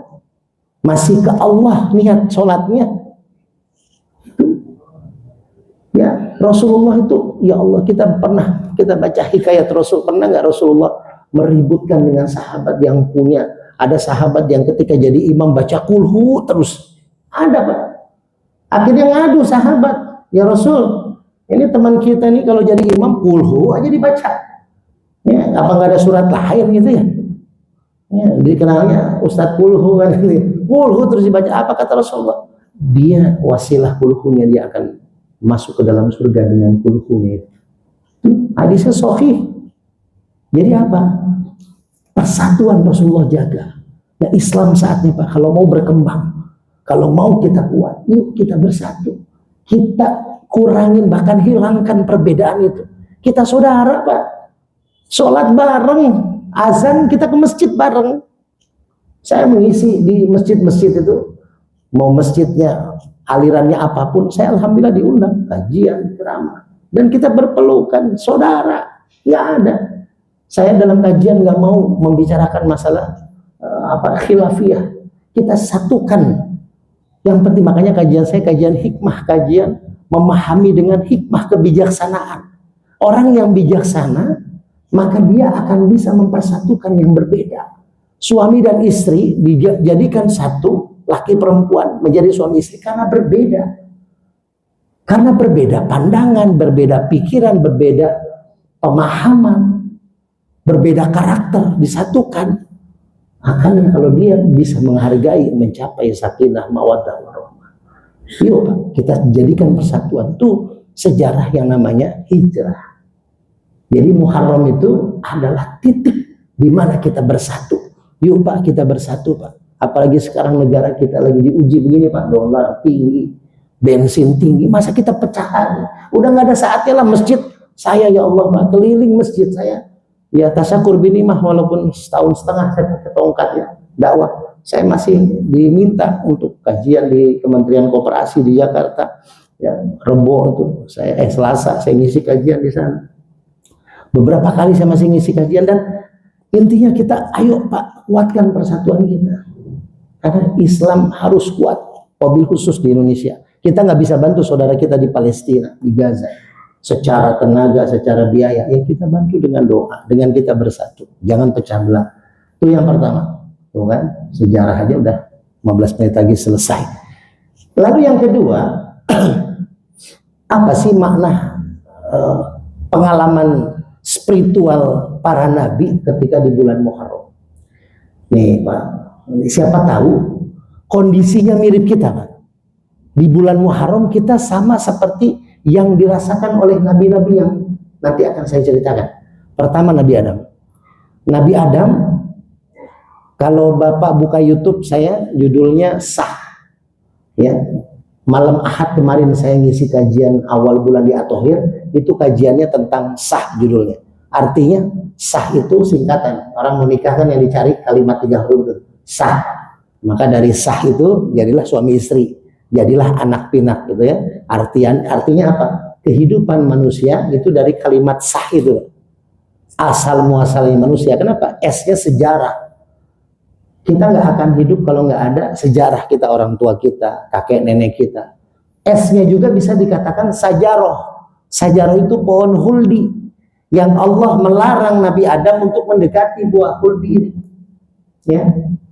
Masih ke Allah niat sholatnya. Ya, Rasulullah itu, ya Allah, kita baca hikayat Rasul, pernah nggak Rasulullah meributkan dengan sahabat yang punya, ada sahabat yang ketika jadi imam baca kulhu terus, ada Pak, akhirnya ngadu sahabat, ya Rasul, ini teman kita nih kalau jadi imam kulhu aja dibaca, ya apa nggak ada surat lain gitu ya, ya dikenalnya Ustadz kulhu kan, kulhu terus dibaca. Apa kata Rasulullah? Dia wasilah kulhunya, dia akan masuk ke dalam surga dengan kulhunya. Hadisnya sahih. Jadi apa? Persatuan Rasulullah jaga. Nah, Islam saatnya Pak, kalau mau berkembang, kalau mau kita kuat, yuk kita bersatu. Kita kurangin, bahkan hilangkan perbedaan itu. Kita saudara Pak. Sholat bareng, azan kita ke masjid bareng. Saya mengisi di masjid-masjid itu, mau masjidnya alirannya apapun, saya alhamdulillah diundang kajian, ceramah, dan kita berpelukan saudara. Nggak ada. Saya dalam kajian nggak mau membicarakan masalah khilafiyah. Kita satukan. Yang penting, makanya kajian saya kajian hikmah, kajian memahami dengan hikmah, kebijaksanaan. Orang yang bijaksana, maka dia akan bisa mempersatukan yang berbeda. Suami dan istri dijadikan satu, laki perempuan menjadi suami istri karena berbeda. Karena berbeda pandangan, berbeda pikiran, berbeda pemahaman, berbeda karakter, disatukan. Makanya kalau dia bisa menghargai, mencapai sakinah, mawaddah, warahmah. Yuk Pak, kita jadikan persatuan. Itu sejarah yang namanya hijrah. Jadi Muharram itu adalah titik di mana kita bersatu. Yuk Pak, kita bersatu Pak. Apalagi sekarang negara kita lagi diuji begini Pak, dolar tinggi, bensin tinggi, masa kita pecahan? Udah nggak ada saatnya lah masjid. Saya ya Allah Pak, keliling masjid saya. Ya tasyakur binimah, walaupun setahun setengah saya pakai tongkatnya dakwah. Saya masih diminta untuk kajian di Kementerian Koperasi di Jakarta. Ya, Rebo itu saya Selasa saya ngisi kajian di sana. Beberapa kali saya masih ngisi kajian, dan intinya kita ayo Pak, kuatkan persatuan kita. Karena Islam harus kuat, wabil khusus di Indonesia. Kita nggak bisa bantu saudara kita di Palestina, di Gaza. secara tenaga, secara biaya, ya kita bantu dengan doa, dengan kita bersatu, jangan pecah belah. Itu yang pertama. Tuh kan, sejarah aja udah 15 menit lagi selesai. Lalu yang kedua, apa sih makna pengalaman spiritual para nabi ketika di bulan Muharram? Nih Pak, siapa tahu kondisinya mirip kita Pak. Di bulan Muharram kita sama seperti yang dirasakan oleh nabi-nabi yang nanti akan saya ceritakan. Pertama Nabi Adam. Nabi Adam, kalau Bapak buka YouTube saya, judulnya Sah. Ya, malam Ahad kemarin saya ngisi kajian awal bulan di At-Thohir, itu kajiannya tentang Sah judulnya. Artinya Sah itu singkatan. Orang menikah kan yang dicari kalimat 3 huruf itu, Sah. Maka dari Sah itu jadilah suami istri, jadilah anak pinak gitu ya. Artinya apa? Kehidupan manusia itu dari kalimat Sah itu. Asal muasalnya manusia. Kenapa? S-nya sejarah. Kita nggak akan hidup kalau nggak ada sejarah kita, orang tua kita, kakek nenek kita. S-nya juga bisa dikatakan sajaroh. Sajaroh itu pohon huldi yang Allah melarang Nabi Adam untuk mendekati buah huldi ini. Ya,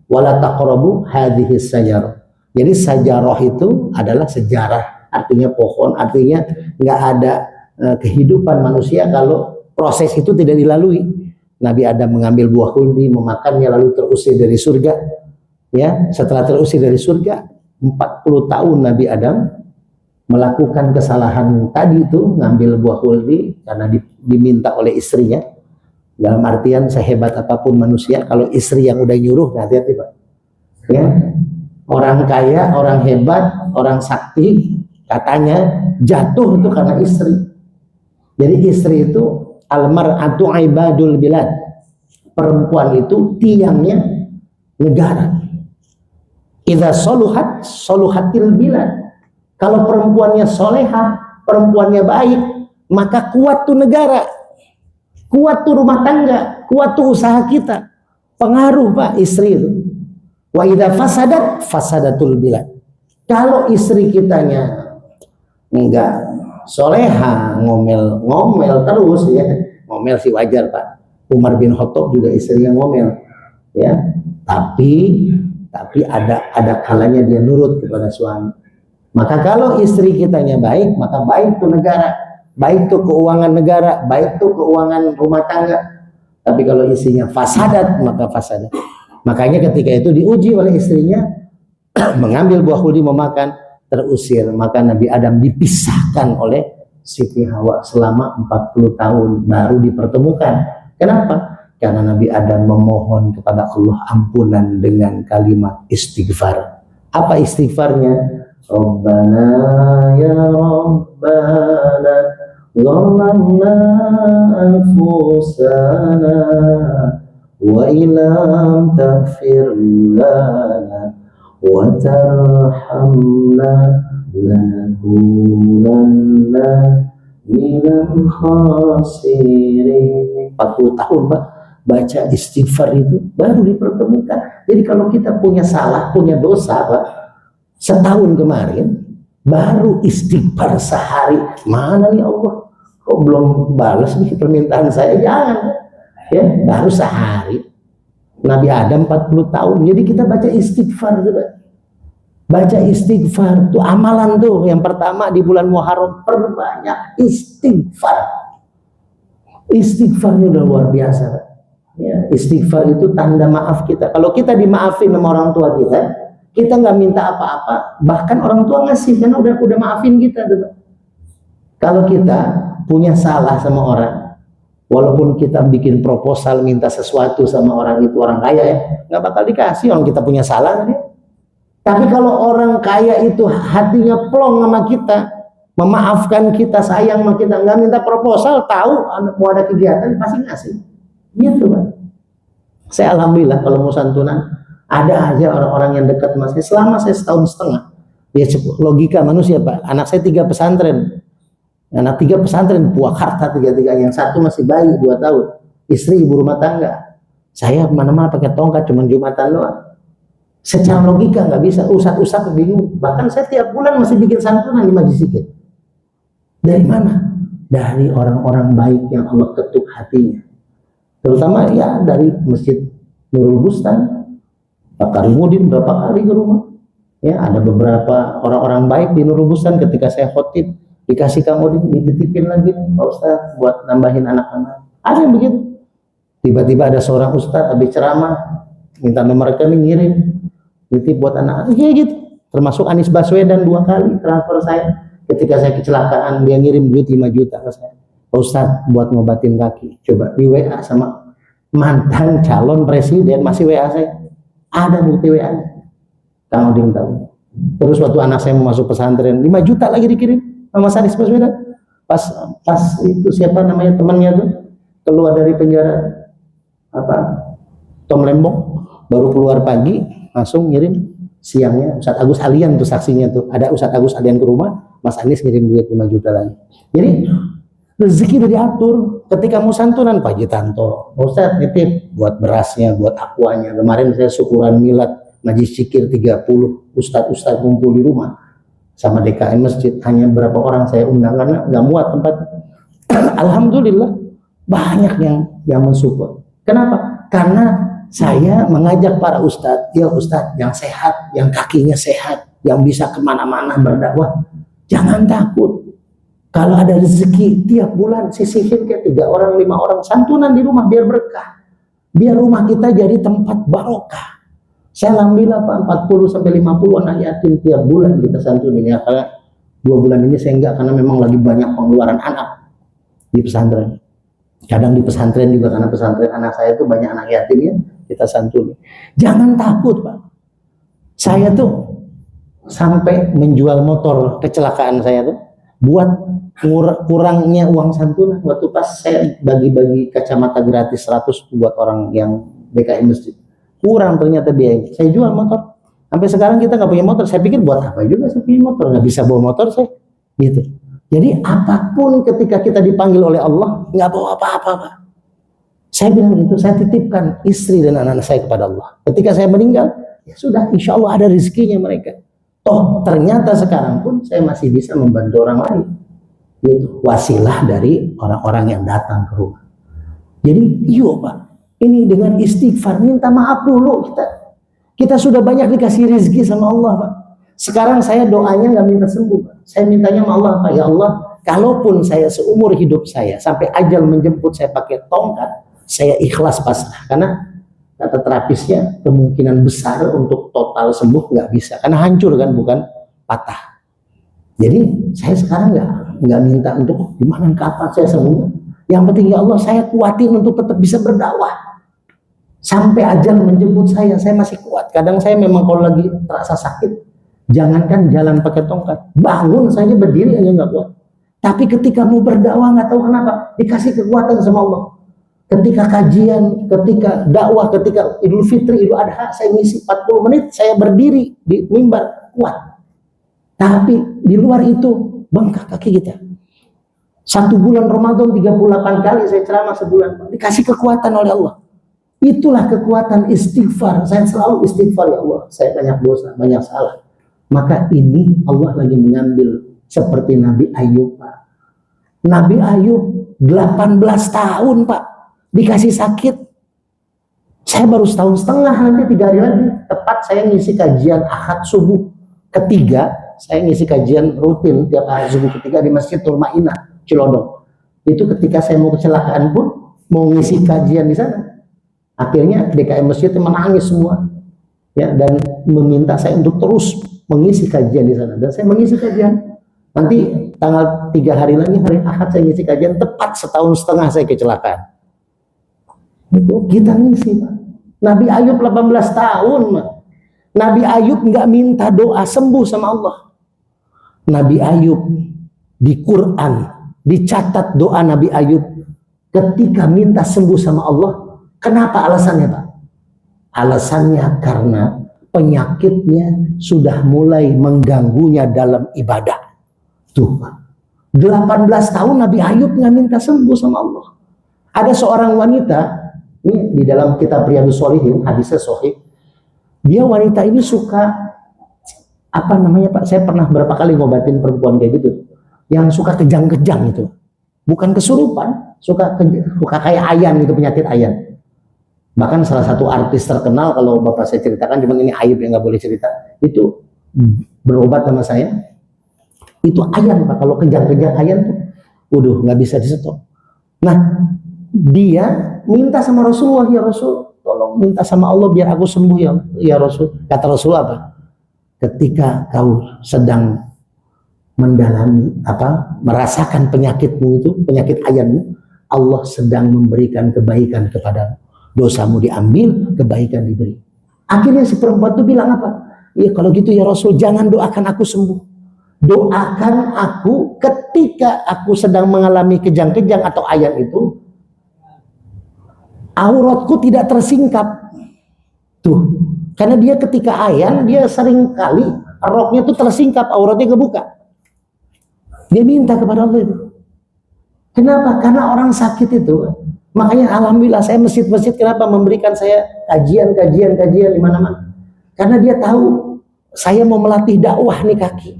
wala taqrabu hadhihi sajaroh. Jadi sajaroh itu adalah sejarah, artinya pohon, artinya nggak ada kehidupan manusia kalau proses itu tidak dilalui. Nabi Adam mengambil buah huldi, memakannya, lalu terusir dari surga. Ya, setelah terusir dari surga, 40 tahun Nabi Adam melakukan kesalahan tadi itu, ngambil buah huldi karena diminta oleh istrinya. Dalam artian sehebat apapun manusia, kalau istri yang udah nyuruh, hati-hati Pak. Ya, orang kaya, orang hebat, orang sakti, katanya jatuh itu karena istri. Jadi istri itu almar'atu ibadul bilad. Perempuan itu tiangnya negara. Idza soluhat soluhatil bilad. Kalau perempuannya solehah, perempuannya baik, maka kuat tuh negara, kuat tuh rumah tangga, kuat tuh usaha kita. Pengaruh Pak istri itu. Wa idza fasadat fasadatul bilad. Kalau istri kitanya enggak soleha, ngomel terus ya, ngomel sih wajar Pak. Umar bin Khattab juga istrinya ngomel, ya. Tapi ada kalanya dia nurut kepada suami. Maka kalau istri kitanya baik, maka baik tuh negara, baik tuh keuangan negara, baik tuh keuangan rumah tangga. Tapi kalau istrinya fasadat, maka fasadat. Makanya ketika itu diuji oleh istrinya, mengambil buah huldi memakan, terusir, maka Nabi Adam dipisahkan oleh Siti Hawa selama 40 tahun baru dipertemukan. Kenapa? Karena Nabi Adam memohon kepada Allah ampunan dengan kalimat istighfar. Apa istighfarnya? Rabbana ya Rabbana zalamna anfusana wa ilam taghfir lana wa tarhamna lanakunanna minal khasirin. 40 tahun Pak baca istighfar itu baru dipertemukan. Jadi kalau kita punya salah, punya dosa Pak, setahun kemarin baru istighfar sehari, mana nih Allah kok belum balas nih permintaan saya, jangan ya, baru sehari. Nabi Adam 40 tahun. Jadi kita baca istighfar juga. Baca istighfar tuh amalan tuh yang pertama di bulan Muharram, perbanyak istighfar. Istighfarnya udah luar biasa. Ya, istighfar itu tanda maaf kita. Kalau kita dimaafin sama orang tua kita nggak minta apa-apa, bahkan orang tua ngasih karena udah maafin kita tuh. Kalau kita punya salah sama orang, walaupun kita bikin proposal minta sesuatu sama orang itu, orang kaya ya, nggak bakal dikasih, orang kita punya salah nih. Tapi kalau orang kaya itu hatinya plong sama kita, memaafkan kita, sayang sama kita, nggak minta proposal, tahu mau ada kegiatan pasti ngasih. Gitu Pak. Saya alhamdulillah kalau mau santunan ada aja orang-orang yang dekat sama saya selama saya setahun setengah. Ya logika manusia Pak. Anak saya 3 pesantren. Anak 3 pesantren, Purwakarta 3-3, yang satu masih bayi 2 tahun. Istri ibu rumah tangga. Saya kemana-mana pakai tongkat, cuma Jumatan doang. Secara logika nggak bisa, ustadz bingung. Bahkan saya tiap bulan masih bikin santunan di Majlis Zikir. Dari mana? dari orang-orang baik yang Allah ketuk hatinya. Terutama ya dari Masjid Nurul Bustan, Pak Karimudin berapa kali ke rumah. Ya, ada beberapa orang-orang baik di Nurul Bustan ketika saya khotib dikasih Kang Udin, dititipin lagi Pak Ustadz buat nambahin anak-anak. Ada yang begitu. Tiba-tiba ada seorang ustadz habis ceramah minta nomor rekening, ngirim titip buat anak-anak. Kayak gitu. Termasuk Anies Baswedan 2 kali transfer saya. Ketika saya kecelakaan dia ngirim duit 5 juta ke saya. Pak Ustadz buat ngobatin kaki. Coba di WA sama mantan calon presiden, masih WA saya. Ada bukti WA-nya. Kang Udin tahu. Terus waktu anak saya mau masuk pesantren 5 juta lagi dikirim sama Anies Baswedan. Pas itu siapa namanya temannya tuh keluar dari penjara Tom Lembong, baru keluar pagi langsung ngirim siangnya Ustadz Agus Alian tuh saksinya tuh, ada Ustadz Agus Alian ke rumah, Mas Anies ngirim duit 5 juta lagi. Jadi rezeki udah diatur. Ketika mau santunan Pak Jitanto, Ustadz nitip buat berasnya, buat aquanya. Kemarin saya syukuran milad Majlis Zikir 30 Ustadz kumpul di rumah sama DKM masjid, hanya berapa orang saya undang karena nggak muat tempat. Alhamdulillah banyak yang mensupport. Kenapa? Karena saya mengajak para ustadz, ya ustadz yang sehat, yang kakinya sehat, yang bisa kemana-mana berdakwah, jangan takut. Kalau ada rezeki tiap bulan sisihin ke 3 orang, 5 orang santunan di rumah biar berkah, biar rumah kita jadi tempat barokah. Saya alhamdulillah Pak 40 sampai 50 anak yatim tiap bulan kita santunin ya. Karena 2 bulan ini saya enggak, karena memang lagi banyak pengeluaran anak di pesantren. Kadang di pesantren juga, karena pesantren anak saya itu banyak anak yatim ya, kita santuni. Jangan takut Pak. Saya tuh sampai menjual motor kecelakaan saya tuh buat kurangnya uang santunan. Waktu pas saya bagi-bagi kacamata gratis 100 buat orang yang DKM masjid, kurang ternyata biaya. Saya jual motor. Sampai sekarang kita nggak punya motor. Saya pikir buat apa juga saya punya motor, nggak bisa bawa motor saya. Gitu. Jadi apapun ketika kita dipanggil oleh Allah, nggak bawa apa-apa Pak. Saya bilang itu, saya titipkan istri dan anak-anak saya kepada Allah. Ketika saya meninggal, ya sudah, insya Allah ada rezekinya mereka. Toh ternyata sekarang pun saya masih bisa membantu orang lain. Itu wasilah dari orang-orang yang datang ke rumah. Jadi yuk Pak, ini dengan istighfar, minta maaf dulu kita. Kita sudah banyak dikasih rezeki sama Allah Pak. Sekarang saya doanya nggak minta sembuh Pak. Saya mintanya sama Allah Pak, ya Allah, kalaupun saya seumur hidup saya sampai ajal menjemput saya pakai tongkat, saya ikhlas pasrah. Karena kata terapisnya kemungkinan besar untuk total sembuh nggak bisa, karena hancur kan, bukan patah. Jadi saya sekarang nggak minta untuk gimana kapan saya sembuh. Yang penting ya Allah, saya kuatin untuk tetap bisa berdakwah sampai ajal menjemput saya masih kuat. Kadang saya memang kalau lagi terasa sakit, jangankan jalan pakai tongkat, bangun saja berdiri aja nggak kuat. Tapi ketika mau berdakwah nggak tahu kenapa dikasih kekuatan sama Allah. Ketika kajian, ketika dakwah, ketika Idul Fitri, Idul Adha, saya ngisi 40 menit, saya berdiri di mimbar kuat. Tapi di luar itu bengkak kaki kita. 1 bulan Ramadan 38 kali saya ceramah sebulan, dikasih kekuatan oleh Allah. Itulah kekuatan istighfar. Saya selalu istighfar, ya Allah, saya banyak dosa, banyak salah. Maka ini Allah lagi mengambil seperti Nabi Ayub Pak. Nabi Ayub 18 tahun Pak dikasih sakit. Saya baru 1,5 tahun, nanti 3 hari lagi tepat saya ngisi kajian Ahad subuh ketiga. Saya ngisi kajian rutin tiap Ahad subuh ketiga di Masjid Tulmainah Cilodong. Itu ketika saya mau kecelakaan pun mau ngisi kajian di sana. Akhirnya DKM masjid menangis semua ya, dan meminta saya untuk terus mengisi kajian di sana, dan saya mengisi kajian. Nanti tanggal 3 hari lagi, hari Ahad, saya ngisi kajian, tepat 1,5 tahun saya kecelakaan. Itu kita ngisi Pak. Nabi Ayub 18 tahun Pak. Nabi Ayub nggak minta doa sembuh sama Allah. Nabi Ayub di Quran dicatat doa Nabi Ayub ketika minta sembuh sama Allah. Kenapa alasannya Pak? Alasannya karena penyakitnya sudah mulai mengganggunya dalam ibadah. Tuh Pak, 18 tahun Nabi Ayub nggak minta sembuh sama Allah. Ada seorang wanita, ini di dalam kitab Riyadhus Shalihin, hadisnya sahih. Dia wanita ini suka, apa namanya Pak, saya pernah berapa kali ngobatin perempuan kayak gitu, yang suka kejang-kejang itu. bukan kesurupan, suka kayak ayan gitu, penyakit ayan. Bahkan salah satu artis terkenal, kalau bapak saya ceritakan, cuman ini aib yang nggak boleh cerita, itu berobat sama saya, itu ayan Pak, kalau kejang-kejang ayan tuh, waduh nggak bisa disetop. Nah dia minta sama Rasulullah, ya Rasul, tolong minta sama Allah biar aku sembuh ya Rasul. Kata Rasul apa? Ketika kau sedang mendalami merasakan penyakitmu itu, penyakit ayanmu, Allah sedang memberikan kebaikan kepadamu. Dosamu diambil, kebaikan diberi. Akhirnya si perempuan itu bilang apa? Ya kalau gitu ya Rasul, jangan doakan aku sembuh. Doakan aku ketika aku sedang mengalami kejang-kejang atau ayan itu, auratku tidak tersingkap. Tuh, karena dia ketika ayan, dia sering kali roknya itu tersingkap, auratnya kebuka. Dia minta kepada Allah itu. Kenapa? Karena orang sakit itu, makanya alhamdulillah saya masjid-masjid kenapa memberikan saya kajian di mana-mana. Karena dia tahu saya mau melatih dakwah nih kaki.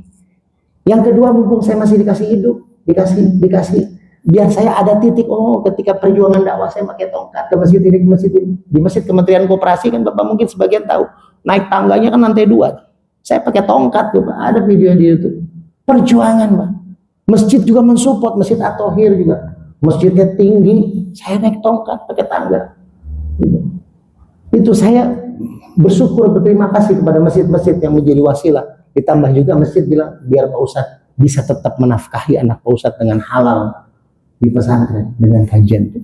Yang kedua, mumpung saya masih dikasih hidup, dikasih biar saya ada titik, oh ketika perjuangan dakwah saya pakai tongkat ke masjid ini, ke masjid ini. Di masjid Kementerian Koperasi kan Bapak mungkin sebagian tahu, naik tangganya kan lantai 2. Saya pakai tongkat tuh Pak, ada video di YouTube. Perjuangan Pak. Masjid juga mensupport, Masjid At-Thohir juga. Masjidnya tinggi, saya naik tongkat pakai tangga. Itu saya bersyukur, berterima kasih kepada masjid-masjid yang menjadi wasilah. Ditambah juga masjid bilang, biar Pak Ustadz bisa tetap menafkahi anak Pak Ustadz dengan halal di pesantren, dengan kajian itu.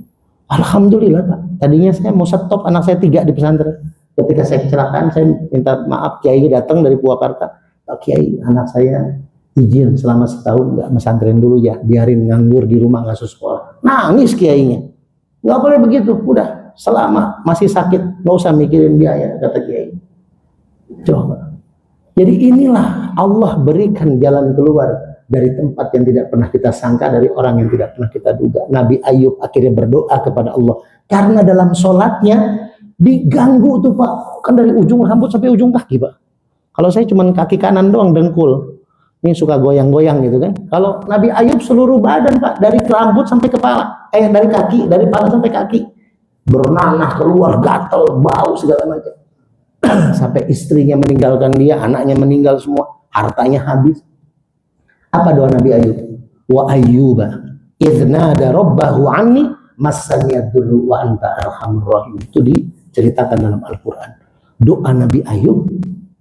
Alhamdulillah Pak. Tadinya saya mau stop anak saya 3 di pesantren. Ketika saya kecelakaan, saya minta maaf, Kiai datang dari Purwakarta. Pak Kiai, anak saya izin selama setahun nggak pesantren dulu ya, biarin nganggur di rumah nggak sekolah. Nangis Kiainya. Nggak boleh begitu, udah selama masih sakit nggak usah mikirin biaya, kata Kiai. Coba. Jadi inilah Allah berikan jalan keluar dari tempat yang tidak pernah kita sangka, dari orang yang tidak pernah kita duga. Nabi Ayub akhirnya berdoa kepada Allah karena dalam sholatnya diganggu tuh Pak, kan dari ujung rambut sampai ujung kaki Pak. Kalau saya cuma kaki kanan doang, dengkul. Ini suka goyang-goyang gitu kan. Kalau Nabi Ayub seluruh badan Pak, dari rambut sampai kepala, dari kaki, dari kepala sampai kaki, bernanah keluar, gatal, bau segala macam. Sampai istrinya meninggalkan dia, anaknya meninggal semua, hartanya habis. Apa doa Nabi Ayub? Wa ayyuba idznada rabbahu anni massaniya dzurru wa anta arhamur rahim. Itu diceritakan dalam Al-Qur'an. Doa Nabi Ayub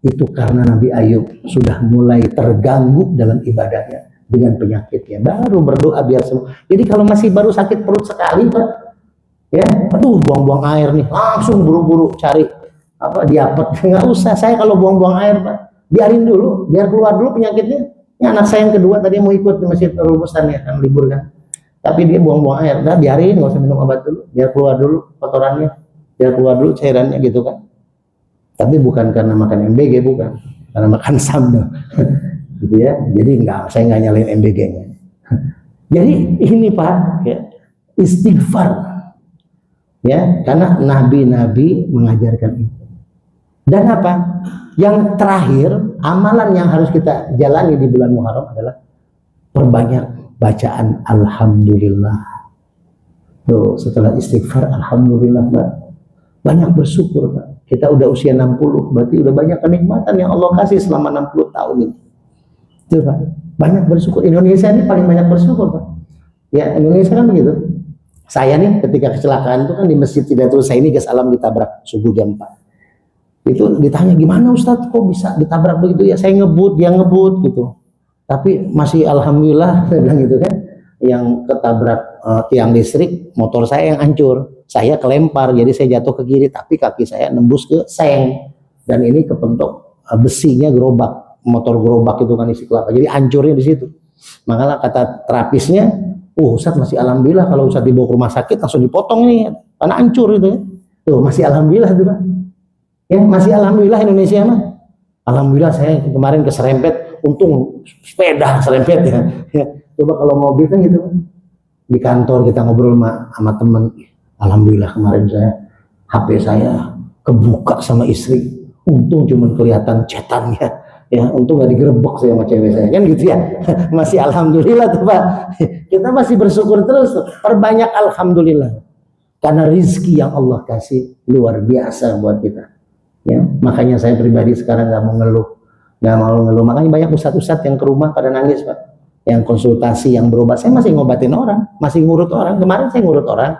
itu karena Nabi Ayub sudah mulai terganggu dalam ibadahnya dengan penyakitnya, baru berdoa biar sembuh. Jadi kalau masih baru sakit perut sekali Pak, ya, aduh buang-buang air nih, langsung buru-buru cari diapet. Nggak usah, saya kalau buang-buang air Pak, biarin dulu, biar keluar dulu penyakitnya. Ini anak saya yang kedua tadi mau ikut di Masjid Rumusan ya, kan libur kan, tapi dia buang-buang air, udah biarin, nggak usah minum obat dulu, biar keluar dulu kotorannya, biar keluar dulu cairannya gitu kan. Tapi bukan karena makan MBG, bukan, karena makan sambal. Gitu ya. Jadi saya nggak nyalain MBG-nya. Jadi ini Pak, ya, istighfar, ya, karena nabi-nabi mengajarkan itu. Dan apa? Yang terakhir, amalan yang harus kita jalani di bulan Muharram adalah perbanyak bacaan Alhamdulillah. Tuh, setelah istighfar, Alhamdulillah Pak. Banyak bersyukur Pak. Kita udah usia 60, berarti udah banyak kenikmatan yang Allah kasih selama 60 tahun ini. Itu Pak, banyak bersyukur. Indonesia ini paling banyak bersyukur Pak. Ya, Indonesia kan begitu. Saya nih ketika kecelakaan itu kan di Masjid Hidayatul Saini gas alam ditabrak subuh jam 4. Itu ditanya, gimana Ustadz kok bisa ditabrak begitu? Ya saya ngebut, dia ngebut gitu. Tapi masih alhamdulillah, saya bilang gitu kan. Yang ketabrak tiang listrik, motor saya yang hancur. Saya kelempar, jadi saya jatuh ke kiri, tapi kaki saya nembus ke seng. Dan ini kepentok besinya gerobak, motor gerobak itu kan isi kelapa. Jadi hancurnya di situ. Makanya kata terapisnya, Ustadz masih alhamdulillah, kalau Ustadz dibawa ke rumah sakit langsung dipotong nih, karena hancur itu ya. Tuh masih alhamdulillah tuh Pak. Ya masih alhamdulillah Indonesia mah. Alhamdulillah saya kemarin keserempet, untung sepeda serempet ya. Ya. Coba kalau mobil kan gitu. Di kantor kita ngobrol sama teman. Alhamdulillah kemarin HP saya kebuka sama istri. Untung cuma kelihatan chatannya. Ya, untung nggak digerebek saya sama cewek saya kan gitu ya. Masih alhamdulillah tuh Pak. Kita masih bersyukur terus, perbanyak alhamdulillah. Karena rizki yang Allah kasih luar biasa buat kita. Ya, makanya saya pribadi sekarang nggak mau ngeluh, nggak mau ngeluh. Makanya banyak ustadz-ustadz yang ke rumah pada nangis Pak, yang konsultasi, yang berobat. Saya masih ngobatin orang, masih ngurut orang. Kemarin saya ngurut orang,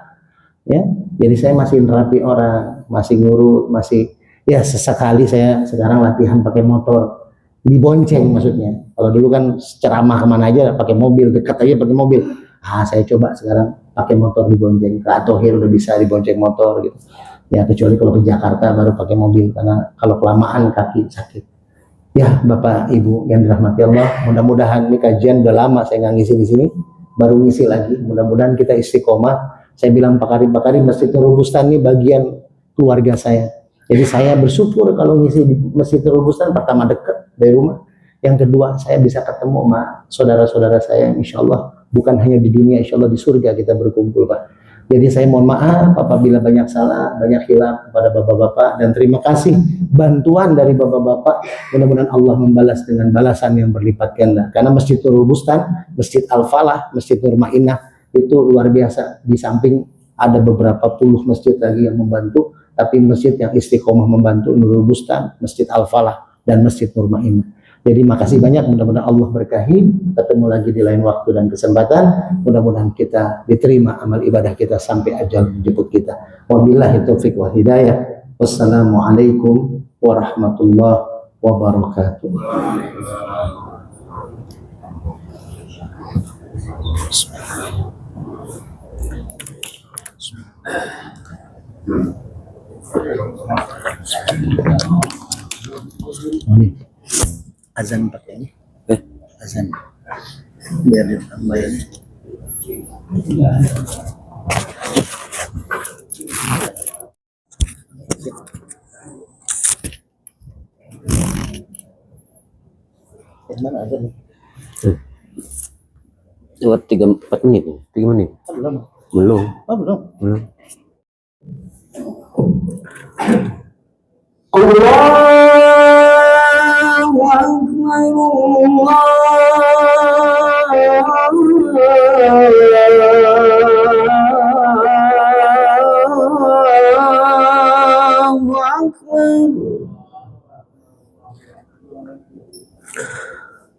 ya. Jadi saya masih terapi orang, masih ngurut, masih ya sesekali saya sekarang latihan pakai motor. Dibonceng maksudnya. Kalau dulu kan ceramah kemana aja pakai mobil, dekat aja pakai mobil. Saya coba sekarang pakai motor dibonceng. Ke Atohir udah bisa dibonceng motor gitu. Ya kecuali kalau ke Jakarta baru pakai mobil karena kalau kelamaan kaki sakit. Ya Bapak Ibu yang dirahmati Allah, mudah-mudahan ini kajian udah lama saya nggak ngisi di sini, baru ngisi lagi. Mudah-mudahan kita istiqomah. Saya bilang Pak Karim Masjid Nurul Bustan ini bagian keluarga saya. Jadi saya bersyukur kalau ngisi di Masjid Nurul Bustan, pertama dekat dari rumah, yang kedua saya bisa ketemu sama saudara-saudara saya, insya Allah bukan hanya di dunia, insya Allah di surga kita berkumpul Pak. Jadi saya mohon maaf apabila banyak salah, banyak hilaf kepada bapak-bapak, dan terima kasih bantuan dari bapak-bapak. Mudah-mudahan Allah membalas dengan balasan yang berlipat ganda. Karena Masjid Nurul Bustan, Masjid Al-Falah, Masjid Nur Mainah itu luar biasa. Di samping ada beberapa puluh masjid lagi yang membantu, tapi masjid yang istiqomah membantu Nurul Bustan, Masjid Al-Falah, dan Masjid Nur Mainah. Jadi makasih banyak, mudah-mudahan Allah berkahi. Ketemu lagi di lain waktu dan kesempatan. Mudah-mudahan kita diterima amal ibadah kita sampai ajal menjemput kita. Wabillahi taufiq wal hidayah. Wassalamualaikum warahmatullahi wabarakatuh. Azan pakai ini, azan biar ditambah ini. Mana azan? Lewat 3-4 menit, 3 menit. Belum. Belum. Oh, belum. Belum. Allahu Akbar, Allahu Akbar,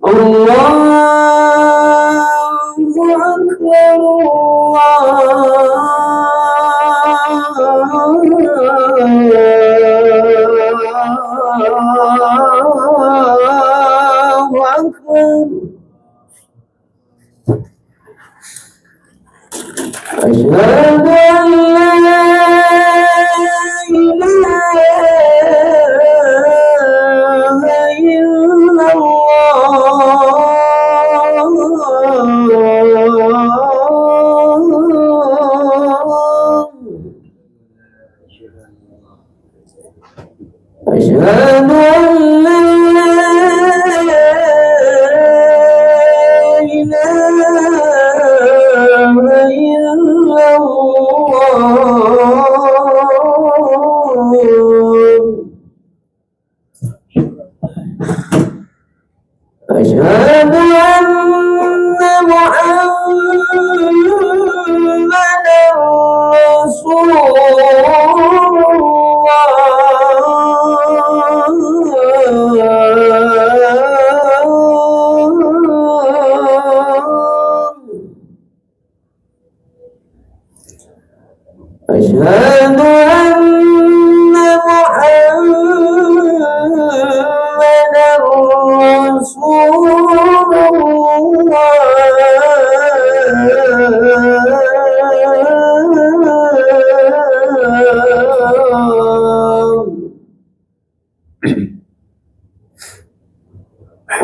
Allahu Akbar. Asyhadu an la ilaha illallah. Asyhadu an la ilaha illallah. Asyhadu anna Muhammadan Rasulullah. Asyhadu anna Muhammadan Rasulullah.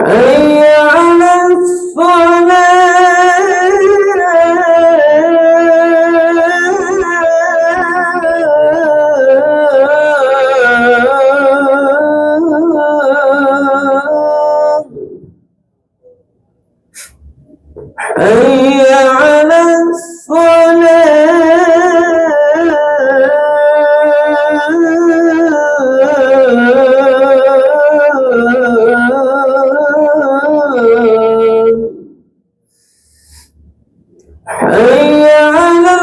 Hayya 'alas salah. Hayya 'alas salah. حي على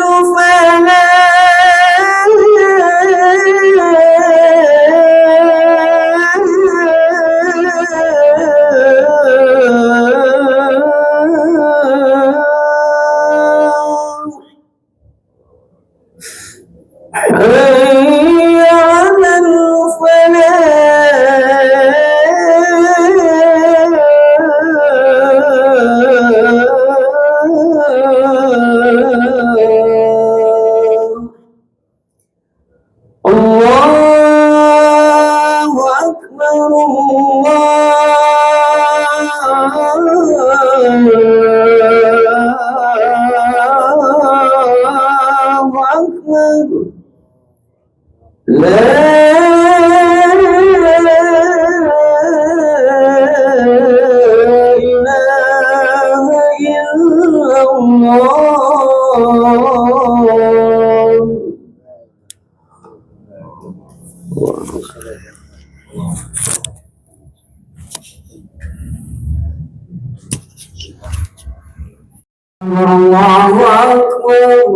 الله أكبر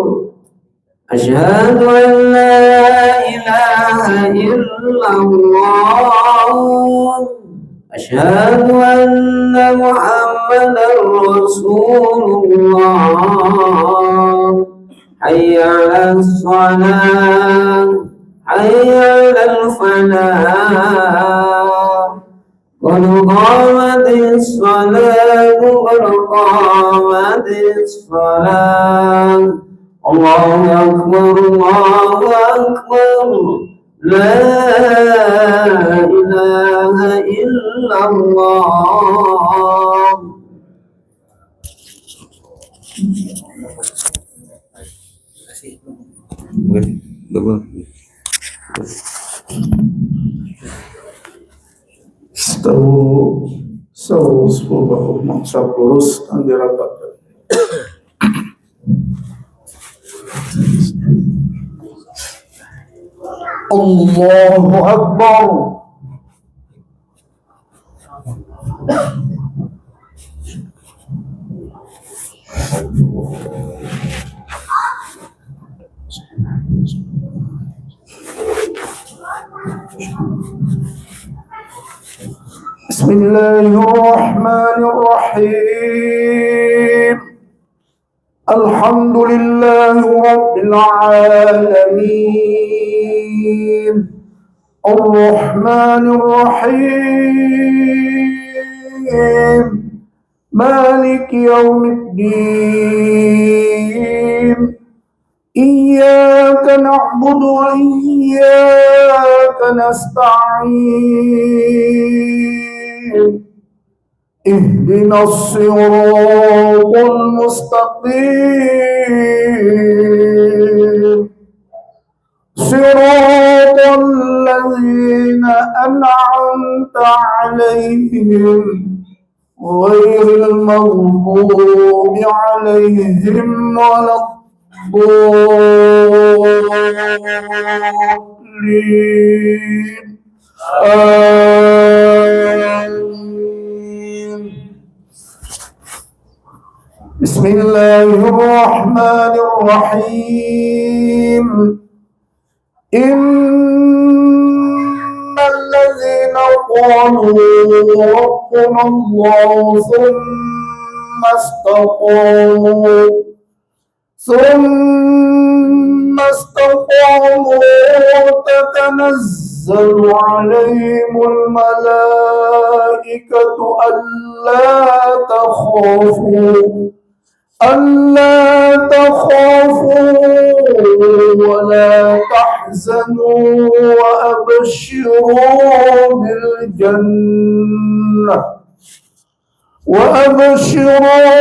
أشهد أن لا إله إلا الله أشهد أن محمدا رسول الله حي على الصلاة حي على الفلاح قد قامت الصلاة قد قامت الصلاة الله أكبر لا إله إلا الله. Stawu bahu maksa lurus dan dirapatkan. Allahu Akbar. Bismillahirrahmanirrahim. Alhamdulillahi Rabbil Alamin. Ar-Rahmanir-Rahim. Malik Yawmiddin. Iyyaka na'budu wa iyyaka nasta'in. اهدنا الصراط المستقيم صراط الذين أنعمت عليهم غير المغضوب عليهم ولا الضالين. Bismillahirrahmanirrahim. Innalladzina qalu rabbuna Allah thumma istaqamu tatanazzalu alaihimul malaikatu ألا تخافوا ولا تحزنوا وأبشروا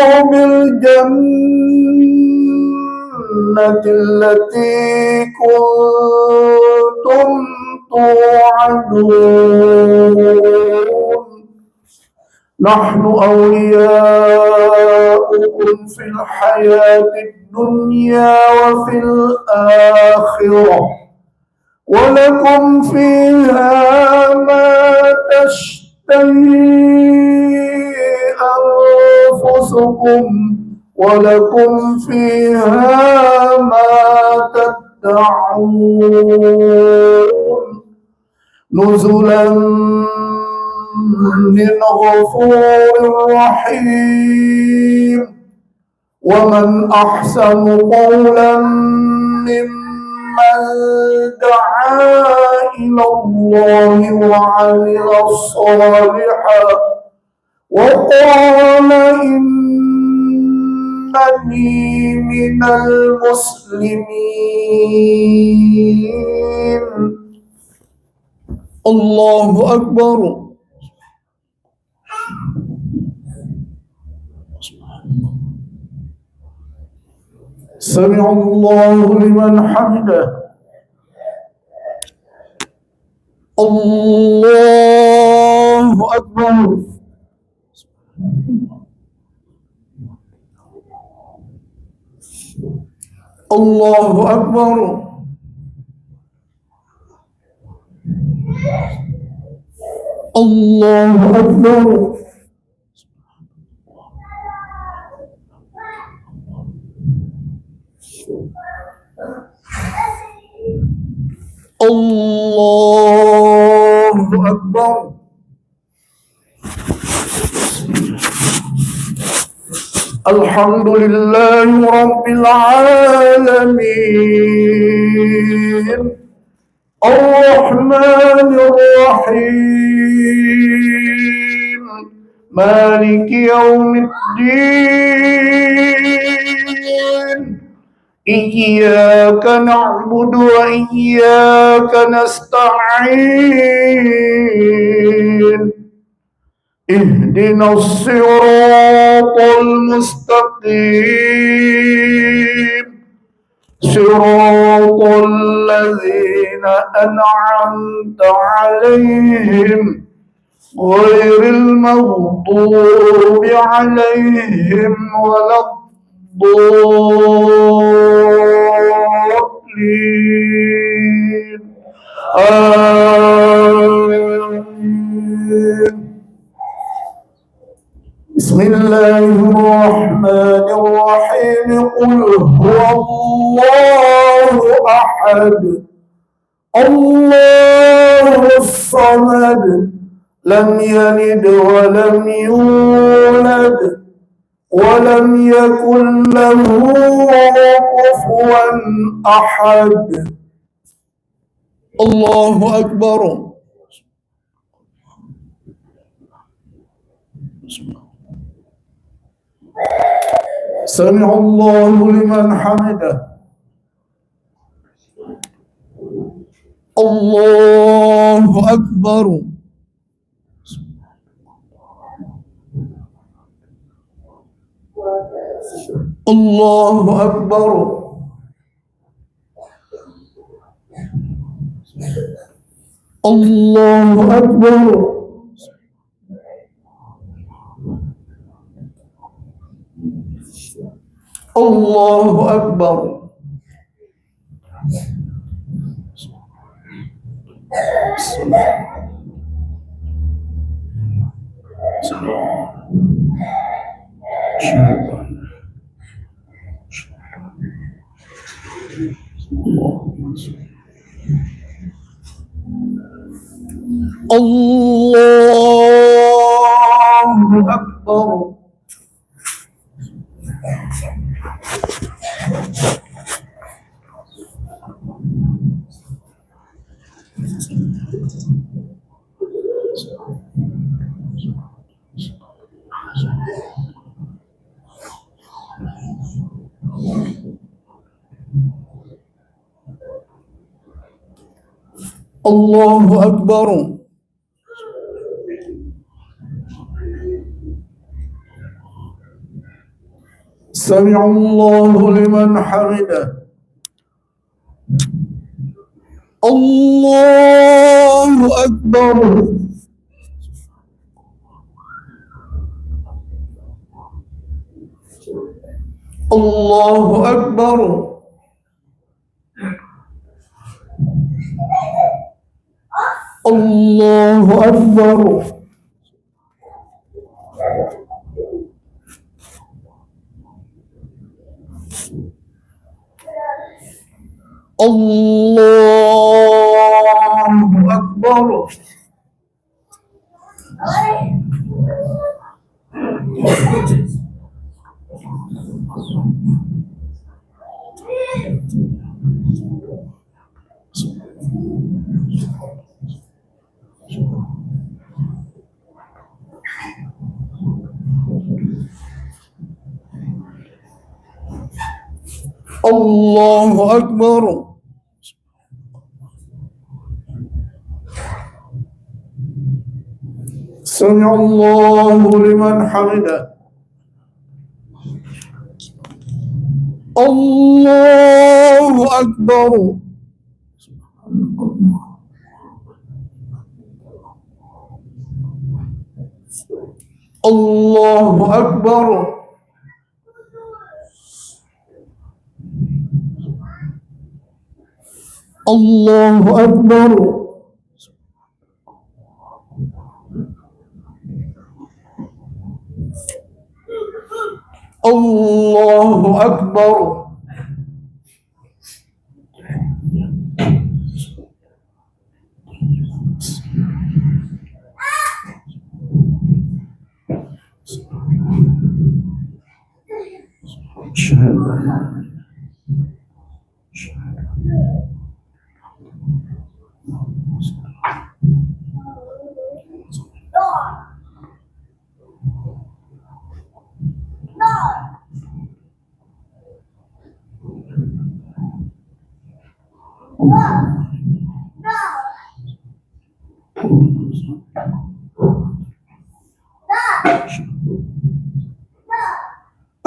بالجنة التي كنتم توعدون. نحن أولياؤكم في الحياة الدنيا وفي الآخرة ولكم فيها ما تشتهي أنفسكم ولكم فيها ما تدعون نزلا من غفور رحيم ومن أحسن قولا ممن دعا إلى الله وعمل صالحا وقال إنني من المسلمين. الله أكبر. سمع الله لمن حمده. الله أكبر. الله أكبر. الله أكبر. الله أكبر. الحمد لله رب العالمين الرحمن الرحيم مالك يوم الدين إياك نعبد وإياك نستعين اهدنا الصراط المستقيم صراط الذين أنعمت عليهم غير المغضوب عليهم ولا الضالين آمين. بسم الله الرحمن الرحيم قل هو الله أحد الله الصمد لم يلد ولم يولد ولم يكن له كفوا أحد. الله أكبر. سمع الله لمن حمده. الله أكبر. الله أكبر. الله أكبر. الله أكبر. الله أكبر. الله أكبر. سمع الله لمن حمده. الله أكبر. الله أكبر. الله أكبر. Allahu Akbar. Allahu Akbar. Sami Allahu liman hamidah. Allahu Akbar. Allahu Akbar. Allahu Akbar. Allahu Akbar.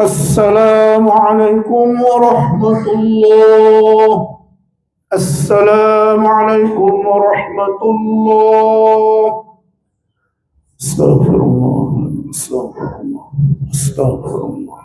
Assalamualaikum warahmatullah. Assalamualaikum warahmatullah. Astagfirullah. Astagfirullah. Astagfirullah.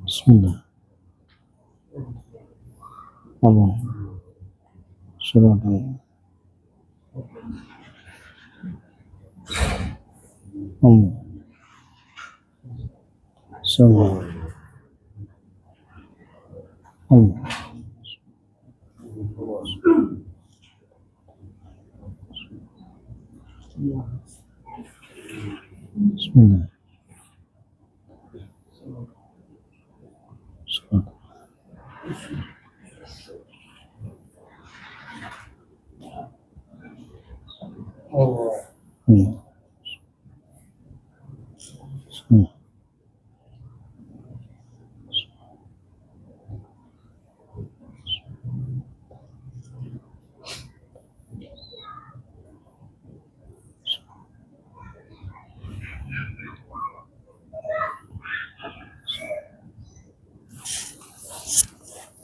Bismillah. Allah. Surabaya. Allah. Surabaya. Allah.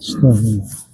Astagfirullah.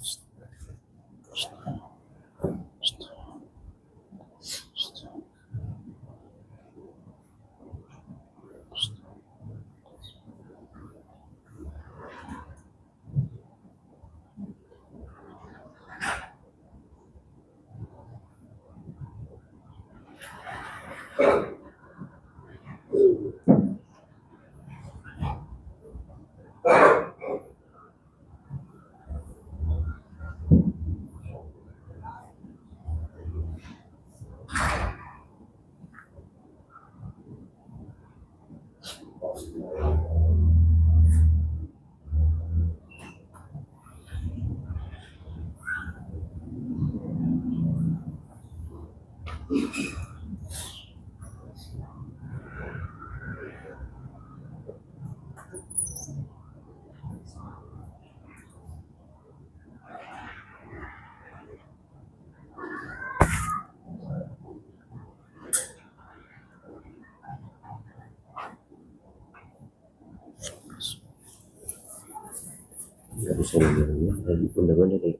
Nggak bisa ngomongnya dari bunda-bunda kayak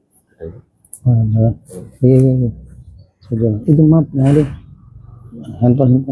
Oh, iya. Iya. Sudah. Itu maaf, ya deh. Handphone.